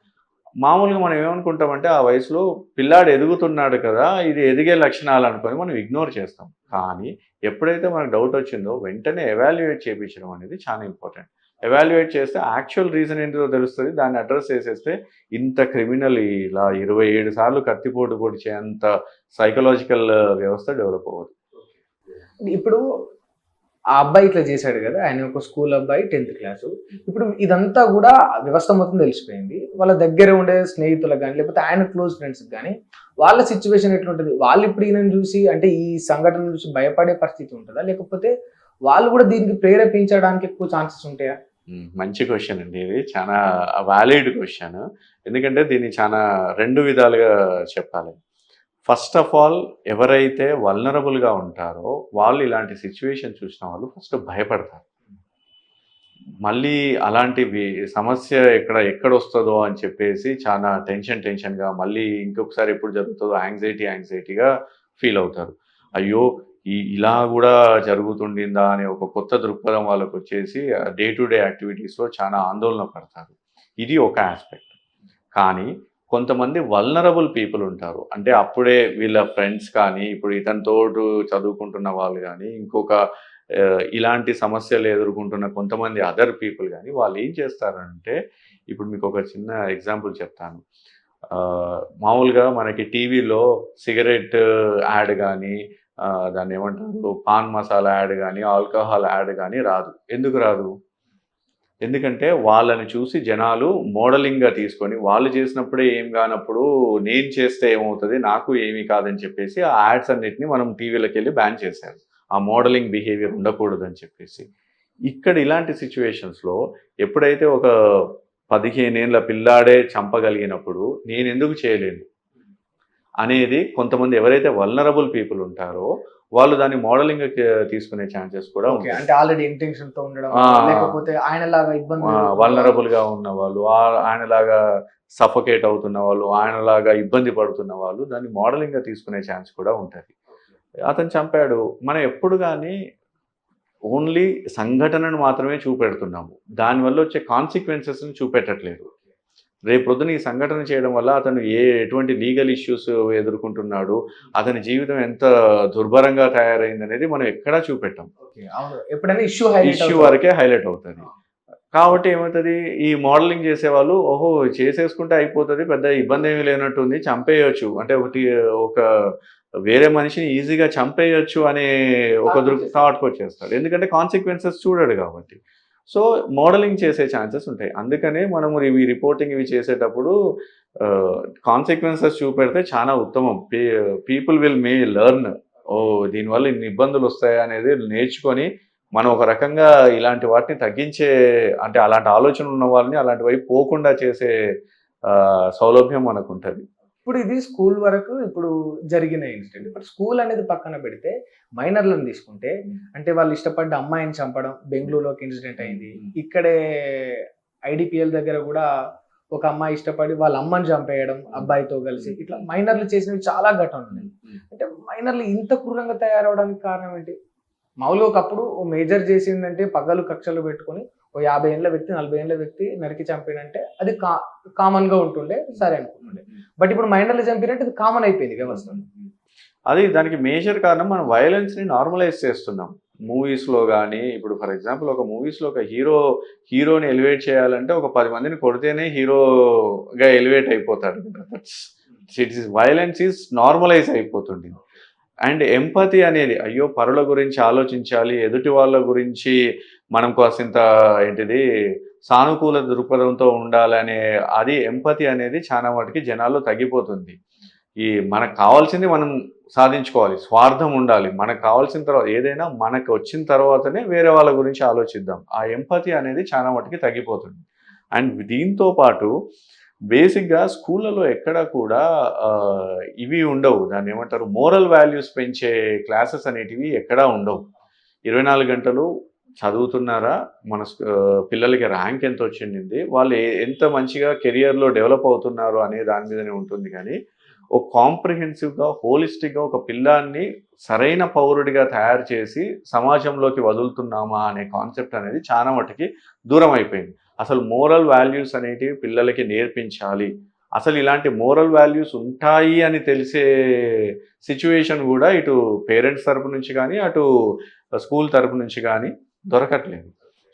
మామూలుగా మనం ఏమనుకుంటామంటే ఆ వయసులో పిల్లాడు ఎదుగుతున్నాడు కదా, ఇది ఎదిగే లక్షణాలు అనుకొని మనం ఇగ్నోర్ చేస్తాం. కానీ ఎప్పుడైతే మనకు డౌట్ వచ్చిందో వెంటనే ఎవాల్యుయేట్ చేయించడం అనేది చాలా ఇంపార్టెంట్. ఎవాల్యుయేట్ చేస్తే యాక్చువల్ రీజన్ ఏంటిదో తెలుస్తుంది. దాన్ని అడ్రస్ చేసేస్తే ఇంత క్రిమినల్ ఇలా 27 సార్లు కత్తిపోటు పొడిచేంత సైకలాజికల్ వ్యవస్థ డెవలప్ అవ్వదు. ఇప్పుడు ఆ అబ్బాయి ఇట్లా చేశాడు కదా, ఆయన ఒక స్కూల్ అబ్బాయి 10th క్లాసు. ఇప్పుడు ఇదంతా కూడా వ్యవస్థ మొత్తం తెలిసిపోయింది. వాళ్ళ దగ్గర ఉండే స్నేహితులకు కానీ లేకపోతే ఆయన క్లోజ్ ఫ్రెండ్స్కి కానీ వాళ్ళ సిచ్యువేషన్ ఎట్లుంటుంది? వాళ్ళు ఇప్పుడు ఈయనను చూసి అంటే ఈ సంఘటన చూసి భయపడే పరిస్థితి ఉంటుందా, లేకపోతే వాళ్ళు కూడా దీనికి ప్రేరేపించడానికి ఎక్కువ ఛాన్సెస్ ఉంటాయా? మంచి క్వశ్చన్ అండి, ఇది చాలా వ్యాలిడ్ క్వశ్చన్. ఎందుకంటే దీన్ని చాలా 2 విధాలుగా చెప్పాలి. ఫస్ట్ ఆఫ్ ఆల్ ఎవరైతే వల్నరబుల్గా ఉంటారో వాళ్ళు ఇలాంటి సిచ్యువేషన్ చూసిన వాళ్ళు ఫస్ట్ భయపడతారు. మళ్ళీ అలాంటివి సమస్య ఎక్కడొస్తుందో అని చెప్పేసి చాలా టెన్షన్గా మళ్ళీ ఇంకొకసారి ఎప్పుడు జరుగుతుందో యాంగ్జైటీగా ఫీల్ అవుతారు. అయ్యో ఇలా కూడా జరుగుతుండిందా అనే ఒక కొత్త దృక్పథం వాళ్ళకు వచ్చేసి డే టు డే యాక్టివిటీస్లో చాలా ఆందోళన పడతారు. ఇది ఒక ఆస్పెక్ట్. కానీ కొంతమంది వల్నరబుల్ పీపుల్ ఉంటారు. అంటే అప్పుడే వీళ్ళ ఫ్రెండ్స్ కానీ ఇప్పుడు ఇతనితోటి చదువుకుంటున్న వాళ్ళు కానీ ఇంకొక ఇలాంటి సమస్యలు ఎదుర్కొంటున్న కొంతమంది అదర్ పీపుల్ కానీ వాళ్ళు ఏం చేస్తారంటే, ఇప్పుడు మీకు ఒక చిన్న ఎగ్జాంపుల్ చెప్తాను. మామూలుగా మనకి టీవీలో సిగరెట్ యాడ్ కానీ దాన్ని ఏమంటారు పాన్ మసాలా యాడ్ కానీ ఆల్కహాల్ యాడ్ కానీ రాదు. ఎందుకు రాదు? ఎందుకంటే వాళ్ళని చూసి జనాలు మోడలింగ్గా తీసుకొని వాళ్ళు చేసినప్పుడే ఏం కానప్పుడు నేను చేస్తే ఏమవుతుంది, నాకు ఏమీ కాదని చెప్పేసి ఆ యాడ్స్ అన్నిటిని మనం టీవీలోకి వెళ్ళి బ్యాన్ చేశారు. ఆ మోడలింగ్ బిహేవియర్ ఉండకూడదు అని చెప్పేసి. ఇక్కడ ఇలాంటి సిచ్యువేషన్స్లో ఎప్పుడైతే ఒక 15 ఏళ్ళ పిల్లాడే చంపగలిగినప్పుడు నేను ఎందుకు చేయలేను అనేది కొంతమంది ఎవరైతే వల్నరబుల్ పీపుల్ ఉంటారో వాళ్ళు దాన్ని మోడలింగ్ తీసుకునే ఛాన్సెస్ కూడా ఉంటాయి. అంటే ఆల్రెడీ ఇంటెన్షన్ తో ఉండడం, లేకపోతే ఆయనలాగా ఇబ్బంది వల్నరబుల్ గా ఉన్న వాళ్ళు, ఆయనలాగా సఫోకేట్ అవుతున్న వాళ్ళు, ఆయనలాగా ఇబ్బంది పడుతున్న వాళ్ళు దాన్ని మోడలింగ్ గా తీసుకునే ఛాన్స్ కూడా ఉంటుంది. అతను చంపాడు, మనం ఎప్పుడు కానీ ఓన్లీ సంఘటనను మాత్రమే చూపెడుతున్నాము, దానివల్ల వచ్చే కాన్సిక్వెన్సెస్ని చూపెట్టట్లేదు. రేపొద్దున ఈ సంఘటన చేయడం వల్ల అతను ఎటువంటి లీగల్ ఇష్యూస్ ఎదుర్కొంటున్నాడు, అతని జీవితం ఎంత దుర్భరంగా తయారైంది అనేది మనం ఎక్కడా చూపెట్టాం. ఎప్పుడైనా ఇష్యూ వరకే హైలైట్ అవుతుంది. కాబట్టి ఏమవుతుంది, ఈ మోడలింగ్ చేసేవాళ్ళు ఓహో చేసేసుకుంటే అయిపోతుంది, పెద్ద ఇబ్బంది ఏమీ లేనట్టుంది, చంపేయచ్చు అంటే ఒక వేరే మనిషిని ఈజీగా చంపేయచ్చు అనే ఒక థాట్కి వచ్చేస్తాడు. ఎందుకంటే కాన్సిక్వెన్సెస్ చూడడు కాబట్టి. సో మోడలింగ్ చేసే ఛాన్సెస్ ఉంటాయి. అందుకనే మనము ఇవి రిపోర్టింగ్ ఇవి చేసేటప్పుడు కాన్సిక్వెన్సెస్ చూపెడితే చాలా ఉత్తమం. పీపుల్ విల్ లెర్న్, దీనివల్ల ఇన్ని ఇబ్బందులు వస్తాయి అనేది నేర్చుకొని మనం ఒక రకంగా ఇలాంటి వాటిని తగ్గించే, అంటే అలాంటి ఆలోచన ఉన్న వాళ్ళని అలాంటి వైపు పోకుండా చేసే సౌలభ్యం మనకు ఉంటుంది. ఇప్పుడు ఇది స్కూల్ వరకు ఇప్పుడు జరిగిన ఇన్సిడెంట్. ఇప్పుడు స్కూల్ అనేది పక్కన పెడితే మైనర్లను తీసుకుంటే, అంటే వాళ్ళు ఇష్టపడ్డ అమ్మాయిని చంపడం, బెంగళూరులోకి ఇన్సిడెంట్ అయింది. ఇక్కడే ఐడిపిఎల్ దగ్గర కూడా ఒక అమ్మాయి ఇష్టపడి వాళ్ళ అమ్మని చంపేయడం అబ్బాయితో కలిసి, ఇట్లా మైనర్లు చేసినవి చాలా ఘటనలు ఉన్నాయి. అంటే మైనర్లు ఇంత క్రూరంగా తయారవడానికి కారణం ఏంటి? మామూలుగా ఒకప్పుడు మేజర్ చేసిందంటే పగలు కక్షలు పెట్టుకొని ఓ 50 ఏళ్ళ వ్యక్తి 40 ఏళ్ళ వ్యక్తి నరికి చంపినంటే అది కామన్ గా ఉంటుండే, సరే అనుకుంటుండే. బట్ ఇప్పుడు మైనర్లు చంపినట్టు అది కామన్ అయిపోయింది వ్యవస్థ. అది దానికి మేజర్ కారణం మనం వైలెన్స్ని నార్మలైజ్ చేస్తున్నాం మూవీస్లో కానీ. ఇప్పుడు ఫర్ ఎగ్జాంపుల్ ఒక మూవీస్లో ఒక హీరోని ఎలివేట్ చేయాలంటే ఒక 10 మందిని కొడితేనే హీరోగా ఎలివేట్ అయిపోతాడు. వైలెన్స్ ఈజ్ నార్మలైజ్ అయిపోతుంది. అండ్ ఎంపతి అనేది, అయ్యో పరుల గురించి ఆలోచించాలి, ఎదుటి వాళ్ళ గురించి మనం కాసింత ఏంటిది సానుకూల దృక్పథంతో ఉండాలనే అది ఎంపతి అనేది చాలా మటుకి జనాల్లో తగ్గిపోతుంది. మనకు కావాల్సింది మనం సాధించుకోవాలి, స్వార్థం ఉండాలి. మనకు కావాల్సిన తర్వాత ఏదైనా మనకు వచ్చిన తర్వాతనే వేరే వాళ్ళ గురించి ఆలోచిద్దాం. ఆ ఎంపతి అనేది చాలా మటుకి తగ్గిపోతుంది. అండ్ దీంతో పాటు బేసిక్గా స్కూళ్ళలో ఎక్కడ కూడా ఇవి ఉండవు, దాన్ని ఏమంటారు మోరల్ వాల్యూస్ పెంచే క్లాసెస్ అనేటివి ఎక్కడా ఉండవు. 24 గంటలు చదువుతున్నారా, మన పిల్లలకి ర్యాంక్ ఎంత వచ్చింది, వాళ్ళు ఎంత మంచిగా కెరియర్లో డెవలప్ అవుతున్నారు అనే దాని మీదనే ఉంటుంది. కానీ ఒక కాంప్రిహెన్సివ్గా హోలిస్టిక్గా ఒక పిల్లాన్ని సరైన పౌరుడిగా తయారు చేసి సమాజంలోకి వదులుతున్నామా అనే కాన్సెప్ట్ అనేది చాలా మటుకి దూరం అయిపోయింది. అసలు మోరల్ వాల్యూస్ అనేటివి పిల్లలకి నేర్పించాలి, అసలు ఇలాంటి మోరల్ వాల్యూస్ ఉంటాయి అని తెలిసే సిచ్యువేషన్ కూడా ఇటు పేరెంట్స్ తరపు నుంచి కానీ అటు స్కూల్ తరపు నుంచి కానీ దొరకట్లేదు.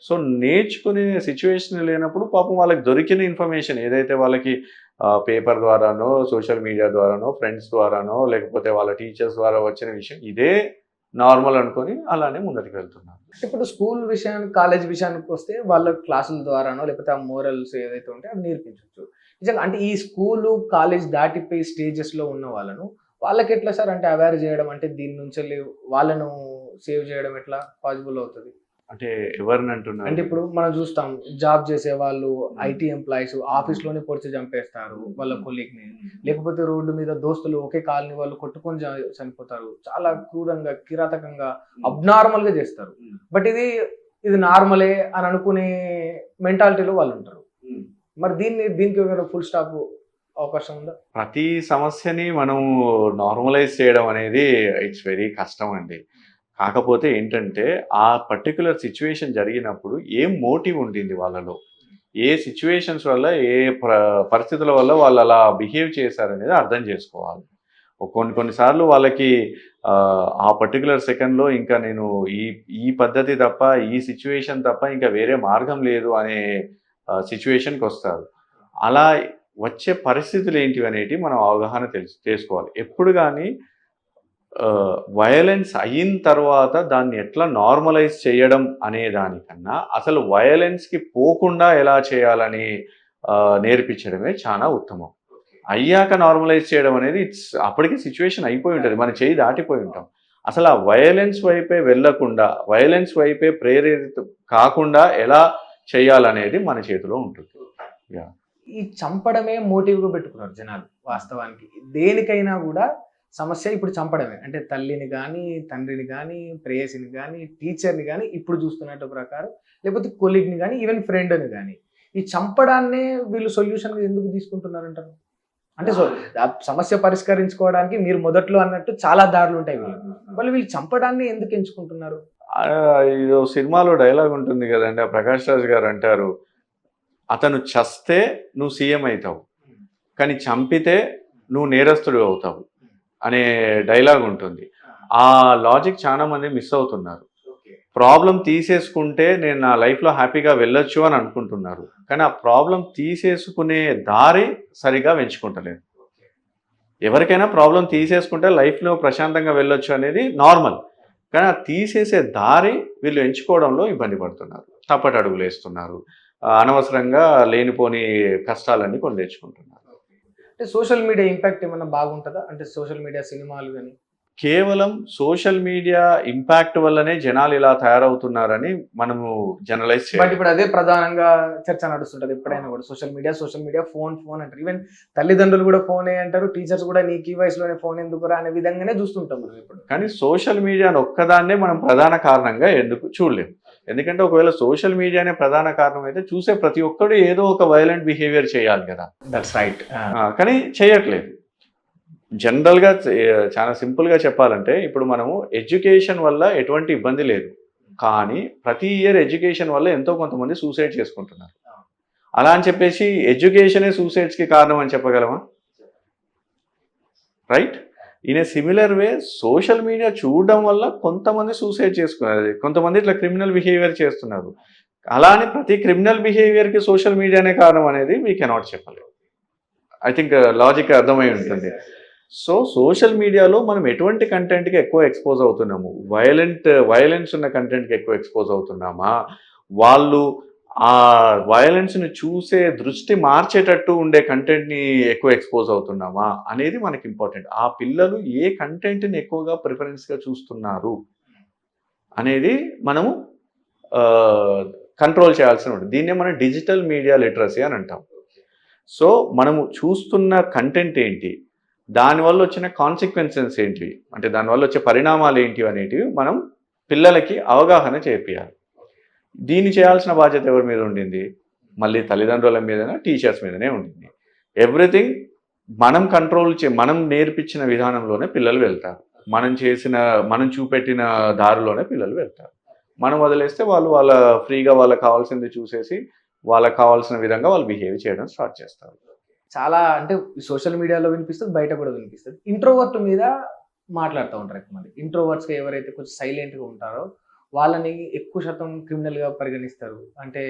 సో నేర్చుకునే సిచ్యువేషన్ లేనప్పుడు పాపం వాళ్ళకి దొరికిన ఇన్ఫర్మేషన్ ఏదైతే వాళ్ళకి పేపర్ ద్వారానో సోషల్ మీడియా ద్వారానో ఫ్రెండ్స్ ద్వారానో లేకపోతే వాళ్ళ టీచర్స్ ద్వారా వచ్చిన విషయం ఇదే నార్మల్ అనుకొని అలానే ముందరికి వెళ్తున్నారు. ఇప్పుడు స్కూల్ విషయానికి కాలేజ్ విషయానికి వస్తే వాళ్ళ క్లాసుల ద్వారానో లేకపోతే ఆ మోరల్స్ ఏదైతే ఉంటే అవి నేర్పించవచ్చు. నిజంగా అంటే ఈ స్కూలు కాలేజ్ దాటిపోయి స్టేజెస్లో ఉన్న వాళ్ళకి ఎట్లా సార్ అంటే అవేర్ చేయడం, అంటే దీని నుంచి వాళ్ళను సేవ్ చేయడం ఎట్లా పాసిబుల్ అవుతుంది? అంటే ఎవరిని అంటున్నారు అంటే ఇప్పుడు మనం చూస్తాం జాబ్ చేసే వాళ్ళు ఐటీ ఎంప్లాయీస్ ఆఫీస్లోనే పొడిచి చంపేస్తారు వాళ్ళ కొలీగ్ని, లేకపోతే రోడ్డు మీద దోస్తులు ఒకే కాలనీ వాళ్ళు కొట్టుకొని చనిపోతారు, చాలా క్రూరంగా కిరాతకంగా అబ్నార్మల్గా చేస్తారు. బట్ ఇది నార్మలే అని అనుకునే మెంటాలిటీలో వాళ్ళు ఉంటారు. మరి దీనికి ఫుల్ స్టాప్ అవకాశం ఉందా? ప్రతి సమస్యని మనం నార్మలైజ్ చేయడం అనేది ఇట్స్ వెరీ కష్టం అండి. కాకపోతే ఏంటంటే ఆ పర్టికులర్ సిచ్యువేషన్ జరిగినప్పుడు ఏం మోటివ్ ఉండింది వాళ్ళలో, ఏ సిచ్యువేషన్స్ వల్ల ఏ పరిస్థితుల వల్ల వాళ్ళు అలా బిహేవ్ చేశారనేది అర్థం చేసుకోవాలి. కొన్నిసార్లు వాళ్ళకి ఆ పర్టికులర్ సెకండ్లో ఇంకా నేను ఈ పద్ధతి తప్ప ఈ సిచ్యువేషన్ తప్ప ఇంకా వేరే మార్గం లేదు అనే సిచ్యువేషన్కి వస్తారు. అలా వచ్చే పరిస్థితులు ఏంటివి అనేటివి మనం అవగాహన చేసుకోవాలి. ఎప్పుడు కానీ వయలెన్స్ అయిన తర్వాత దాన్ని ఎట్లా నార్మలైజ్ చేయడం అనే దానికన్నా అసలు వయలెన్స్కి పోకుండా ఎలా చేయాలని నేర్పించడమే చాలా ఉత్తమం. అయ్యాక నార్మలైజ్ చేయడం అనేది అప్పటికి సిచ్యువేషన్ అయిపోయి ఉంటుంది, మన చేయి దాటిపోయి ఉంటాం. అసలు ఆ వయలెన్స్ వైపే వెళ్ళకుండా వయలెన్స్ వైపే ప్రేరేరిత కాకుండా ఎలా చేయాలనేది మన చేతిలో ఉంటుంది. ఈ చంపడమే మోటివ్గా పెట్టుకున్నారు జనాలు. వాస్తవానికి దేనికైనా కూడా సమస్య ఇప్పుడు చంపడమే. అంటే తల్లిని కానీ తండ్రిని కానీ ప్రేయసిని కానీ టీచర్ని కానీ ఇప్పుడు చూస్తున్నట్టు ప్రకారం, లేకపోతే కొలీగ్ని కానీ ఈవెన్ ఫ్రెండ్ని కానీ ఈ చంపడాన్నే వీళ్ళు సొల్యూషన్గా ఎందుకు తీసుకుంటున్నారంటారు? అంటే సమస్య పరిష్కరించుకోవడానికి మీరు మొదట్లో అన్నట్టు చాలా దారులు ఉంటాయి, వీళ్ళు చంపడాన్ని ఎందుకు ఎంచుకుంటున్నారు? ఇది సినిమాలో డైలాగ్ ఉంటుంది కదండి, ఆ ప్రకాష్ రాజ్ గారు అంటారు, అతను చస్తే నువ్వు సీఎం అవుతావు కానీ చంపితే నువ్వు నేరస్తుడు అవుతావు అనే డైలాగ్ ఉంటుంది. ఆ లాజిక్ చాలా మంది మిస్ అవుతున్నారు. ప్రాబ్లం తీసేసుకుంటే నేను నా లైఫ్లో హ్యాపీగా వెళ్ళొచ్చు అని అనుకుంటున్నారు, కానీ ఆ ప్రాబ్లం తీసేసుకునే దారి సరిగా ఎంచుకుంటలేదు. ఎవరికైనా ప్రాబ్లం తీసేసుకుంటే లైఫ్లో ప్రశాంతంగా వెళ్ళొచ్చు అనేది నార్మల్, కానీ ఆ తీసేసే దారి వీళ్ళు ఎంచుకోవడంలో ఇబ్బంది పడుతున్నారు, తప్పటి అడుగులు వేస్తున్నారు, అనవసరంగా లేనిపోని కష్టాలన్నీ కొని తెచ్చుకుంటున్నారు. అంటే సోషల్ మీడియా ఇంపాక్ట్ ఏమన్నా బాగుంటుందా? అంటే సోషల్ మీడియా సినిమాలు కానీ కేవలం సోషల్ మీడియా ఇంపాక్ట్ వల్లనే జనాలు ఇలా తయారవుతున్నారని మనము జనరలైజ్ చేయాలి. బట్ ఇప్పుడు అదే ప్రధానంగా చర్చ నడుస్తుంటది ఎప్పుడైనా కూడా, సోషల్ మీడియా ఫోన్ అంటారు. ఈవెన్ తల్లిదండ్రులు కూడా ఫోనే అంటారు, టీచర్స్ కూడా నీకు ఈ వయసులోనే ఫోన్ ఎందుకురా అనే విధంగానే చూస్తుంటాం మనం ఇప్పుడు. కానీ సోషల్ మీడియాను ఒక్కదాన్నే మనం ప్రధాన కారణంగా ఎందుకు చూడలేము. ఎందుకంటే ఒకవేళ సోషల్ మీడియానే ప్రధాన కారణం అయితే చూసే ప్రతి ఒక్కరు ఏదో ఒక వైలెంట్ బిహేవియర్ చేయాలి కదా. That's right. కానీ చేయట్లేదు. జనరల్గా చాలా సింపుల్గా చెప్పాలంటే ఇప్పుడు మనము ఎడ్యుకేషన్ వల్ల ఎటువంటి ఇబ్బంది లేదు, కానీ ప్రతి ఇయర్ ఎడ్యుకేషన్ వల్ల ఎంతో కొంతమంది సూసైడ్ చేసుకుంటున్నారు. అలా అని చెప్పేసి ఎడ్యుకేషనే సూసైడ్స్కి కారణం అని చెప్పగలమా? Right. In a similar way social media చూడడం వల్ల కొంతమంది సూసైడ్ చేసుకున్నారు, కొంతమంది ఇట్లా క్రిమినల్ బిహేవియర్ చేస్తున్నారు. అలా అని ప్రతి క్రిమినల్ బిహేవియర్కి సోషల్ మీడియానే కారణం అనేది వీ కెనాట్ చెప్పలేదు. ఐ థింక్ లాజిక్ అర్థమై ఉంటుంది. సో సోషల్ మీడియాలో మనం ఎటువంటి కంటెంట్కి ఎక్కువ ఎక్స్పోజ్ అవుతున్నాము? వైలెన్స్ ఉన్న కంటెంట్కి ఎక్కువ ఎక్స్పోజ్ అవుతున్నామా? వాళ్ళు ఆ వయలెన్స్ని చూసే దృష్టి మార్చేటట్టు ఉండే కంటెంట్ని ఎక్కువ ఎక్స్పోజ్ అవుతున్నామా అనేది మనకి ఇంపార్టెంట్. ఆ పిల్లలు ఏ కంటెంట్ని ఎక్కువగా ప్రిఫరెన్స్గా చూస్తున్నారు అనేది మనము కంట్రోల్ చేయాల్సి ఉంటుంది. దీన్నే మనం డిజిటల్ మీడియా లిటరసీ అని అంటాం. సో మనము చూస్తున్న కంటెంట్ ఏంటి, దానివల్ల వచ్చిన కాన్సిక్వెన్సెస్ ఏంటివి, అంటే దానివల్ల వచ్చే పరిణామాలు ఏంటివి అనేటివి మనం పిల్లలకి అవగాహన చేయాలి. దీన్ని చేయాల్సిన బాధ్యత ఎవరి మీద ఉండింది? మళ్ళీ తల్లిదండ్రుల మీదనే, టీచర్స్ మీదనే ఉండింది. ఎవ్రీథింగ్ మనం మనం నేర్పించిన విధానంలోనే పిల్లలు వెళ్తారు. మనం చూపెట్టిన దారిలోనే పిల్లలు వెళ్తారు. మనం వదిలేస్తే వాళ్ళ ఫ్రీగా వాళ్ళకి కావాల్సింది చూసేసి, వాళ్ళకి కావాల్సిన విధంగా వాళ్ళు బిహేవ్ చేయడం స్టార్ట్ చేస్తారు. చాలా అంటే సోషల్ మీడియాలో వినిపిస్తది, బయట కూడా వినిపిస్తది. ఇంట్రోవర్ట్ మీద మాట్లాడుతా ఉంటారు ఎక్కువమంది. ఇంట్రోవర్ట్స్‌గా ఎవరైతే కొంచెం సైలెంట్‌గా ఉంటారో, వాళ్ళని ఎక్కువ శాతం క్రిమినల్‌గా పరిగణిస్తారు. అంటే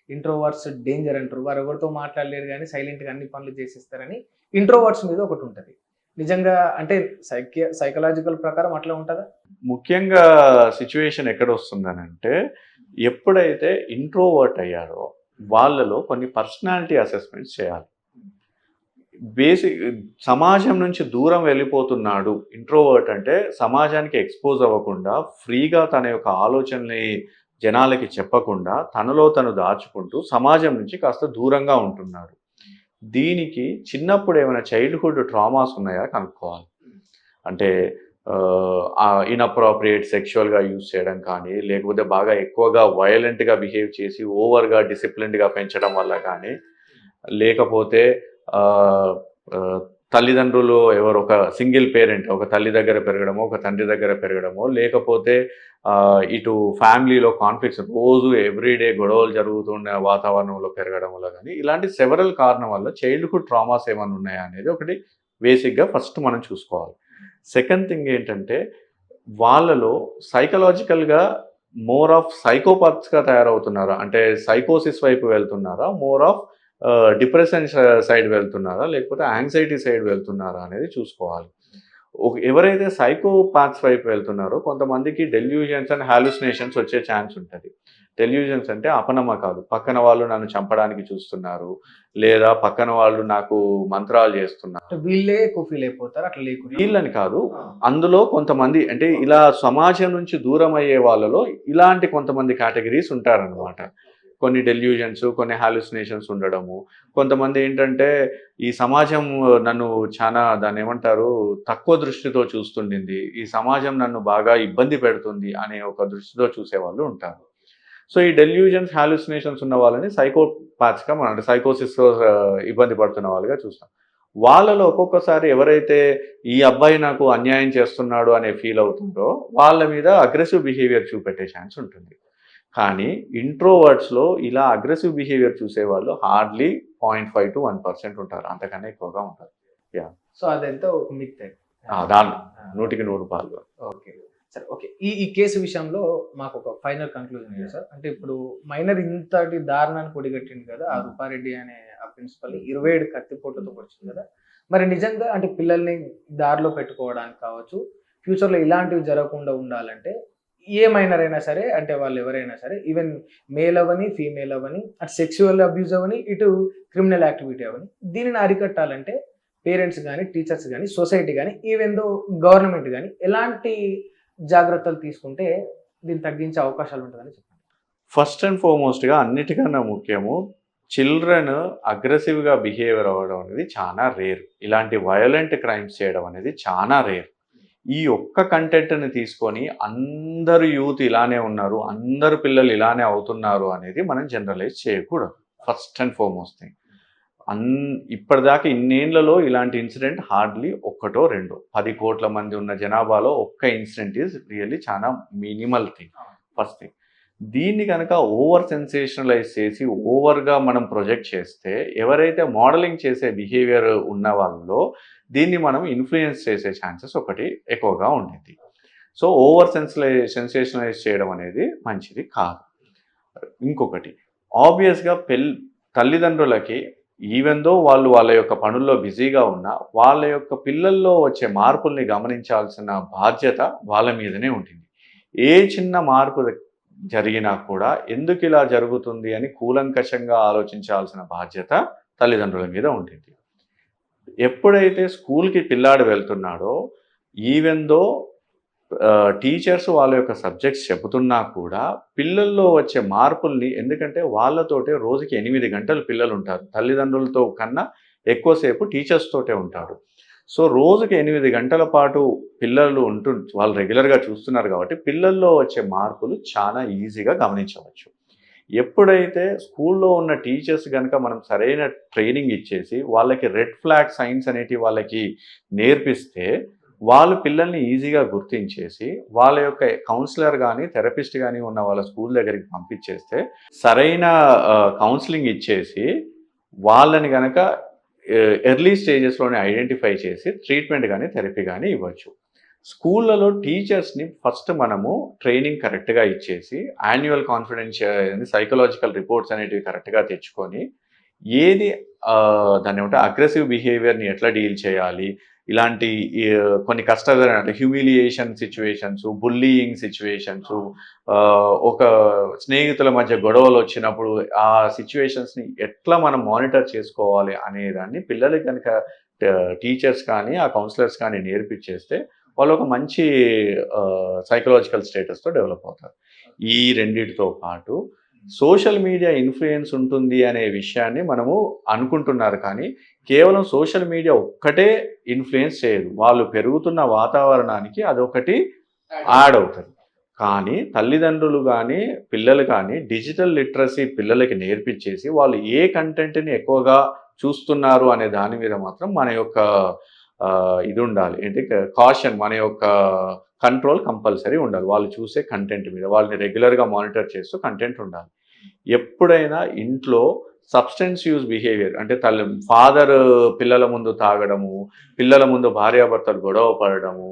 ఇంట్రోవర్ట్స్ డేంజర్ అంటారు. వారెవరితో మాట్లాడలేరు గానీ సైలెంట్‌గా అన్ని పనులు చేసేస్తారని ఇంట్రోవర్ట్స్ మీద ఒకటుంటది. నిజంగా అంటే సైకలాజికల్ ప్రకారం అట్లా ఉంటదా? ముఖ్యంగా సిట్యుయేషన్ ఎక్కడొస్తుందనంటే, ఎప్పుడైతే ఇంట్రోవర్ట్ అయ్యారో, వాళ్ళలో కొన్ని పర్సనాలిటీ అసెస్‌మెంట్స్ చేయాలి. బేసిక్ సమాజం నుంచి దూరం వెళ్ళిపోతున్నాడు. ఇంట్రోవర్ట్ అంటే సమాజానికి ఎక్స్‌పోజ్ అవ్వకుండా, ఫ్రీగా తన యొక్క ఆలోచనల్ని జనాలకి చెప్పకుండా, తనలో తను దాచుకుంటూ, సమాజం నుంచి కాస్త దూరంగా ఉంటున్నాడు. దీనికి చిన్నప్పుడు ఏమైనా చైల్డ్‌హుడ్ ట్రామాస్ ఉన్నాయా కనుక్కోవాలి. అంటే ఇన్‌అప్రోప్రియేట్ సెక్షువల్‌గా యూజ్ చేయడం కానీ, లేకపోతే బాగా ఎక్కువగా వయలెంట్‌గా బిహేవ్ చేసి, ఓవర్‌గా డిసిప్లిన్డ్‌గా పెంచడం వల్ల కానీ, లేకపోతే ఆహ్, ఆహ్, తల్లిదండ్రులు ఎవరో ఒక సింగిల్ పేరెంట్ ఒక తల్లి దగ్గర పెరగడమో, ఒక తండ్రి దగ్గర పెరగడమో, లేకపోతే ఇటు ఫ్యామిలీలో కాన్‌ఫ్లిక్ట్స్ రోజు ఎవ్రీడే గొడవలు జరుగుతున్న వాతావరణంలో పెరగడం వల్ల గానీ, ఇలాంటి సెవెరల్ కారణం వల్ల చైల్డ్‌హుడ్ ట్రామాస్ ఏమన్నా ఉన్నాయా అనేది ఒకటి బేసిక్‌గా ఫస్ట్ మనం చూసుకోవాలి. సెకండ్ థింగ్ ఏంటంటే, వాళ్ళలో సైకలాజికల్‌గా మోర్ ఆఫ్ సైకోపాత్స్‌గా తయారవుతున్నారా? అంటే సైకోసిస్ వైపు వెళ్తున్నారా? మోర్ ఆఫ్ డిప్రెషన్ సైడ్ వెళ్తున్నారా? లేకపోతే యాంగ్జైటీ సైడ్ వెళ్తున్నారా? అనేది చూసుకోవాలి. ఎవరైతే సైకోపాత్స్ వైపు వెళ్తున్నారో కొంతమందికి డెల్యూషన్స్ అండ్ హాలుసినేషన్స్ వచ్చే ఛాన్స్ ఉంటది. డెల్యూషన్స్ అంటే అపనమ్మకాలు. పక్కన వాళ్ళు నన్ను చంపడానికి చూస్తున్నారు. లేదా పక్కన వాళ్ళు నాకు మంత్రాలు చేస్తున్నారు. అంటే వీళ్ళే ఎక్కువ ఫీల్ అయిపోతారు. అట్లా లేకుండా వీళ్ళని కాదు. అందులో కొంతమంది అంటే ఇలా సమాజం నుంచి దూరమయ్యే వాళ్ళలో ఇలాంటి కొంతమంది కేటగరీస్ ఉంటారనమాట. కొన్ని డెల్యూజన్స్, కొన్ని హాలుసినేషన్స్ ఉండడము. కొంతమంది ఏంటంటే ఈ సమాజం నన్ను చానా దాన్నేమంటారు తక్కువ దృష్టితో చూస్తుండింది. ఈ సమాజం నన్ను బాగా ఇబ్బంది పెడుతుంది అనే ఒక దృష్టితో చూసేవాళ్ళు ఉంటారు. సో, ఈ డెల్యూజన్స్, హాలుసినేషన్స్ ఉన్న వాళ్ళని సైకోపాత్స్‌గా మనం అంటే సైకోసిస్‌తో ఇబ్బంది పడుతున్న వాళ్ళుగా చూస్తాం. వాళ్ళలో ఒక్కొక్కసారి ఎవరైతే ఈ అబ్బాయి నాకు అన్యాయం చేస్తున్నాడు అనే ఫీల్ అవుతుందో, వాళ్ళ మీద అగ్రెసివ్ బిహేవియర్ చూపెట్టే ఛాన్స్ ఉంటుంది. కానీ ఇంట్రోవర్ట్స్‌లో ఇలా అగ్రెసివ్ బిహేవియర్ చూసేవాళ్ళు హార్డ్‌లీ 0.5-1% ఉంటారు. అంతకన్నా ఎక్కువగా ఉండరు. యాహ్! సో, అదంతా ఒక మిత్. దాన్ని ఆ! 100కి 100 పాళ్ళు. ఓకే. సరే. ఓకే. ఈ ఈ కేసు విషయంలో మాకొక ఫైనల్ కన్క్లూజన్ ఏంటి సార్? అంటే ఇప్పుడు మైనర్ ఇంతటి దారుణానికి ఒడిగట్టింది కదా! ఆ రూపారెడ్డి అనే ఆ ప్రిన్సిపల్ 27 కత్తిపోట్లతో పొడిచింది కదా! మరి నిజంగా అంటే పిల్లల్ని దారిలో పెట్టుకోవడానికి కావచ్చు, ఫ్యూచర్‌లో ఇలాంటివి జరగకుండా ఉండాలంటే ఏ మైనర్ అయినా సరే అంటే వాళ్ళెవరైనా సరే ఈవెన్ మేల్ అవ్వని, ఫీమేల్ అవ్వని, అటు సెక్సువల్ అబ్యూజ్ అవ్వని, ఇటు క్రిమినల్ యాక్టివిటీ అవ్వని దీనిని అరికట్టాలంటే పేరెంట్స్ గాని, టీచర్స్ గాని, సొసైటీ గాని, ఈవెన్ దో గవర్నమెంట్ గాని ఎలాంటి జాగ్రత్తలు తీసుకుంటే దీన్ని తగ్గించే అవకాశాలు ఉంటదని చెప్పండి? ఫస్ట్ అండ్ ఫార్‌మోస్ట్‌గా అన్నిటికన్నా ముఖ్యము చిల్డ్రన్ అగ్రెసివ్‌గా బిహేవియర్ అవ్వడం అనేది చాలా రేర్. ఇలాంటి వయలెంట్ క్రైమ్స్ చేయడం అనేది చాలా రేర్. ఈ ఒక్క కంటెంట్‌ని తీసుకొని అందరు యూత్ ఇలానే ఉన్నారు, అందరు పిల్లలు ఇలానే అవుతున్నారు అనేది మనం జనరలైజ్ చేయకూడదు. First and foremost thing. అన్ ఇప్పటిదాకా ఇన్నేళ్లలో ఇలాంటి ఇన్సిడెంట్ హార్డ్‌లీ ఒక్కటో, రెండో. 10,00,00,000 మంది ఉన్న జనాభాలో ఒక్క ఇన్సిడెంట్ ఈస్ రియల్లీ చాలా మినిమల్ థింగ్. First thing. దీన్ని గనక ఓవర్ సెన్సేషనలైజ్ చేసి, ఓవర్‌గా మనం ప్రొజెక్ట్ చేస్తే, ఎవరైతే మోడలింగ్ చేసే బిహేవియర్ ఉన్న వాళ్ళలో దీన్ని మనం ఇన్‌ఫ్లూయెన్స్ చేసే ఛాన్సెస్ ఒకటి ఎక్కువగా ఉండిద్ది. సో, ఓవర్ సెన్సేషనలైజ్ చేయడం అనేది మంచిది కాదు. ఇంకొకటి ఆబ్వియస్‌గా తల్లిదండ్రులకి ఈవెన్ దో వాళ్ళు వాళ్ళ యొక్క పనుల్లో బిజీగా ఉన్నా, వాళ్ళ యొక్క పిల్లల్లో వచ్చే మార్పుల్ని గమనించాల్సిన బాధ్యత వాళ్ళ మీదనే ఉంటుంది. ఏ చిన్న మార్పు జరిగినా కూడా ఎందుకిలా జరుగుతుంది అని కూలంకషంగా ఆలోచించాల్సిన బాధ్యత తల్లిదండ్రుల మీద ఉంటుంది. ఎప్పుడైతే స్కూల్‌కి పిల్లాడు వెళ్తున్నాడో, ఈవెన్ దో టీచర్స్ వాళ్ళ యొక్క సబ్జెక్ట్స్ చెబుతున్నా కూడా పిల్లల్లో వచ్చే మార్పుల్ని ఎందుకంటే వాళ్ళతోటే రోజుకి 8 గంటలు పిల్లలుంటారు. తల్లిదండ్రులతో కన్నా ఎక్కువసేపు టీచర్స్ తోటే ఉంటారు. సో, రోజుకి 8 గంటల పాటు పిల్లలు వాళ్ళు రెగ్యులర్‌గా చూస్తున్నారు కాబట్టి పిల్లల్లో వచ్చే మార్పులు చాలా ఈజీగా గమనించవచ్చు. ఎప్పుడైతే స్కూల్లో ఉన్న టీచర్స్ కనుక మనం సరైన ట్రైనింగ్ ఇచ్చేసి వాళ్ళకి రెడ్ ఫ్లాగ్ సైన్స్ అనేటివి వాళ్ళకి నేర్పిస్తే వాళ్ళు పిల్లల్ని ఈజీగా గుర్తించేసి వాళ్ళ యొక్క కౌన్సిలర్ కానీ థెరపిస్ట్ కానీ ఉన్న వాళ్ళ స్కూల్ దగ్గరికి పంపించేస్తే సరైన కౌన్సిలింగ్ ఇచ్చేసి వాళ్ళని కనుక ఎర్లీ స్టేజెస్లోనే ఐడెంటిఫై చేసి ట్రీట్మెంట్ కానీ థెరపీ కానీ ఇవ్వచ్చు. స్కూళ్ళలో టీచర్స్ని ఫస్ట్ మనము ట్రైనింగ్ కరెక్ట్గా ఇచ్చేసి యాన్యువల్ కాన్ఫిడెన్షియల్ సైకలాజికల్ రిపోర్ట్స్ అనేటివి కరెక్ట్గా తెచ్చుకొని ఏది దాన్ని ఏమంటే అగ్రెసివ్ బిహేవియర్ని ఎట్లా డీల్ చేయాలి, ఇలాంటి కొన్ని కష్టాలు అంటే హ్యూమిలియేషన్ సిచ్యువేషన్స్, బుల్లీయింగ్ సిచ్యువేషన్స్, ఒక స్నేహితుల మధ్య గొడవలు వచ్చినప్పుడు ఆ సిచ్యువేషన్స్ని ఎట్లా మనం మానిటర్ చేసుకోవాలి అనేదాన్ని పిల్లలకి కనుక టీచర్స్ కానీ ఆ కౌన్సిలర్స్ కానీ నేర్పించేస్తే వాళ్ళు ఒక మంచి సైకలాజికల్ స్టేటస్తో డెవలప్ అవుతారు. ఈ రెండిటితో పాటు సోషల్ మీడియా ఇన్ఫ్లుయెన్స్ ఉంటుంది అనే విషయాన్ని మనము అనుకుంటున్నారు, కానీ కేవలం సోషల్ మీడియా ఒక్కటే ఇన్ఫ్లుయెన్స్ చేయదు. వాళ్ళు పెరుగుతున్న వాతావరణానికి అదొకటి యాడ్ అవుతుంది. కానీ తల్లిదండ్రులు కానీ పిల్లలు కానీ డిజిటల్ లిటరసీ పిల్లలకి నేర్పించేసి వాళ్ళు ఏ కంటెంట్ని ఎక్కువగా చూస్తున్నారు అనే దాని మీద మాత్రం మన యొక్క ఇది ఉండాలి, ఏంటి కాషన్, మన యొక్క కంట్రోల్ కంపల్సరీ ఉండాలి. వాళ్ళు చూసే కంటెంట్ మీద వాళ్ళని రెగ్యులర్గా మానిటర్ చేస్తూ కంటెంట్ ఉండాలి. ఎప్పుడైనా ఇంట్లో సబ్స్టెన్స్ యూజ్ బిహేవియర్ అంటే ఫాదర్ పిల్లల ముందు తాగడము, పిల్లల ముందు భార్యాభర్తలు గొడవ పడడము,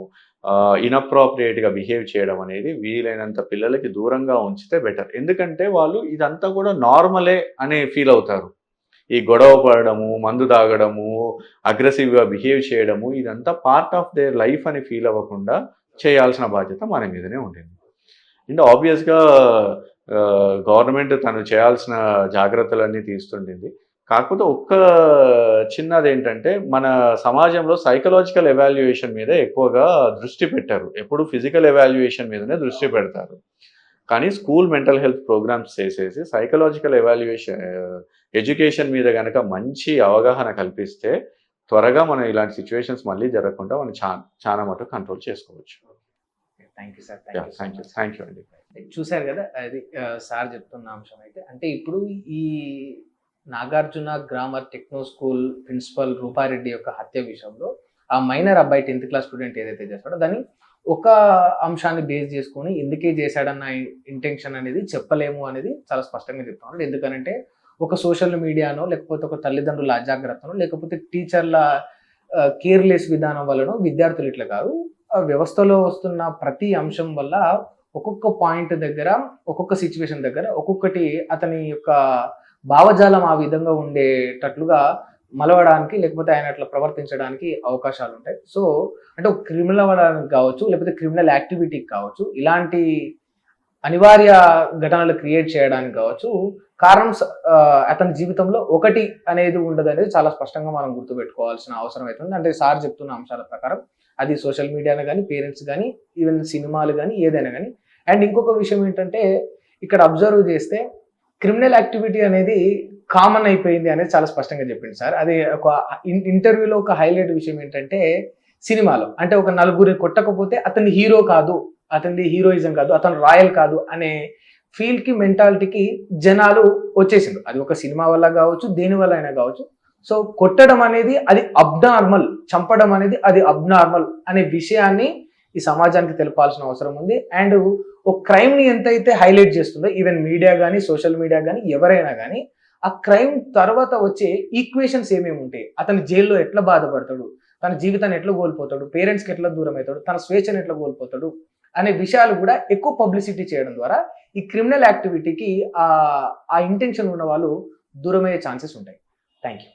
ఇన్అప్రోప్రియేట్గా బిహేవ్ చేయడం అనేది వీలైనంత పిల్లలకి దూరంగా ఉంచితే బెటర్. ఎందుకంటే వాళ్ళు ఇదంతా కూడా నార్మలే అని ఫీల్ అవుతారు. ఈ గొడవ పడడము, మందు తాగడము, అగ్రెసివ్గా బిహేవ్ చేయడము ఇదంతా పార్ట్ ఆఫ్ దేర్ లైఫ్ అని ఫీల్ అవ్వకుండా చేయాల్సిన బాధ్యత మన మీదనే ఉంటుంది. అండ్ ఆబ్వియస్గా గవర్నమెంట్ తను చేయాల్సిన జాగ్రత్తలన్నీ తీస్తుండింది. కాకపోతే ఒక్క చిన్నది ఏంటంటే మన సమాజంలో సైకలాజికల్ ఎవాల్యుయేషన్ మీద ఎక్కువగా దృష్టి పెట్టారు. ఎప్పుడు ఫిజికల్ ఎవాల్యుయేషన్ మీదనే దృష్టి పెడతారు. కానీ స్కూల్ మెంటల్ హెల్త్ ప్రోగ్రామ్స్ చేసేసి సైకలాజికల్ ఎవాల్యుయేషన్ ఎడ్యుకేషన్ మీద కనుక మంచి అవగాహన కల్పిస్తే త్వరగా మనం ఇలాంటి సిచ్యువేషన్స్ మళ్ళీ జరగకుండా మనం చాలా మటుకు కంట్రోల్ చేసుకోవచ్చు. Thank you sir. Thank you అండి. చూశారు కదా, అది సార్ చెప్తున్న అంశం అయితే. అంటే ఇప్పుడు ఈ Nagarjuna grammar techno school principal Rupa Reddy యొక్క హత్య విషయంలో ఆ మైనర్ అబ్బాయి 10th క్లాస్ స్టూడెంట్ ఏదైతే చేస్తాడో దాన్ని ఒక అంశాన్ని బేస్ చేసుకొని ఎందుకే చేశాడన్న ఇంటెన్షన్ అనేది చెప్పలేము అనేది చాలా స్పష్టంగా చెప్తున్నాడు. ఎందుకనంటే ఒక సోషల్ మీడియానో లేకపోతే ఒక తల్లిదండ్రుల అజాగ్రత్తనో లేకపోతే టీచర్ల కేర్లెస్ విధానం వల్లనో విద్యార్థులు ఇట్లా కాదు, వ్యవస్థలో వస్తున్న ప్రతి అంశం వల్ల ఒక్కొక్క పాయింట్ దగ్గర ఒక్కొక్క సిచ్యువేషన్ దగ్గర ఒక్కొక్కటి అతని యొక్క భావజాలం ఆ విధంగా ఉండేటట్లుగా మలవడానికి లేకపోతే ఆయన అట్లా ప్రవర్తించడానికి అవకాశాలు ఉంటాయి. సో అంటే ఒక క్రిమినల్ అవ్వడానికి కావచ్చు లేకపోతే క్రిమినల్ యాక్టివిటీకి కావచ్చు, ఇలాంటి అనివార్య ఘటనలు క్రియేట్ చేయడానికి కావచ్చు, కారణం అతని జీవితంలో ఒకటి అనేది ఉండదు అనేది చాలా స్పష్టంగా మనం గుర్తుపెట్టుకోవాల్సిన అవసరం అవుతుంది. అంటే సార్ చెప్తున్న అంశాల ప్రకారం అది సోషల్ మీడియాను కానీ పేరెంట్స్ కానీ ఈవెన్ సినిమాలు కానీ ఏదైనా కానీ. అండ్ ఇంకొక విషయం ఏంటంటే ఇక్కడ అబ్జర్వ్ చేస్తే క్రిమినల్ యాక్టివిటీ అనేది కామన్ అయిపోయింది అనేది చాలా స్పష్టంగా చెప్పింది సార్. అది ఒక ఇంటర్వ్యూలో ఒక హైలైట్ విషయం ఏంటంటే సినిమాలో అంటే ఒక నలుగురిని కొట్టకపోతే అతని హీరో కాదు, అతనిది హీరోయిజం కాదు, అతను రాయల్ కాదు అనే ఫీల్కి మెంటాలిటీకి జనాలు వచ్చేసిండ్రు. అది ఒక సినిమా వల్ల కావచ్చు, దేని వల్ల అయినా కావచ్చు. సో కొట్టడం అనేది అది అబ్నార్మల్, చంపడం అనేది అది అబ్నార్మల్ అనే విషయాన్ని ఈ సమాజానికి తెలపాల్సిన అవసరం ఉంది. అండ్ ఒక క్రైమ్ని ఎంతైతే హైలైట్ చేస్తుందో ఈవెన్ మీడియా కానీ సోషల్ మీడియా కానీ ఎవరైనా కానీ ఆ క్రైమ్ తర్వాత వచ్చే ఈక్వేషన్స్ ఏమేమి ఉంటాయి, అతను జైల్లో ఎట్లా బాధపడతాడు, తన జీవితాన్ని ఎట్లా కోల్పోతాడు, పేరెంట్స్కి ఎట్లా దూరం అవుతాడు, తన స్వేచ్ఛను ఎట్లా కోల్పోతాడు అనే విషయాలు కూడా ఎక్కువ పబ్లిసిటీ చేయడం ద్వారా ఈ క్రిమినల్ యాక్టివిటీకి ఆ ఇంటెన్షన్ ఉన్న వాళ్ళు దూరమయ్యే ఛాన్సెస్ ఉంటాయి. Thank you.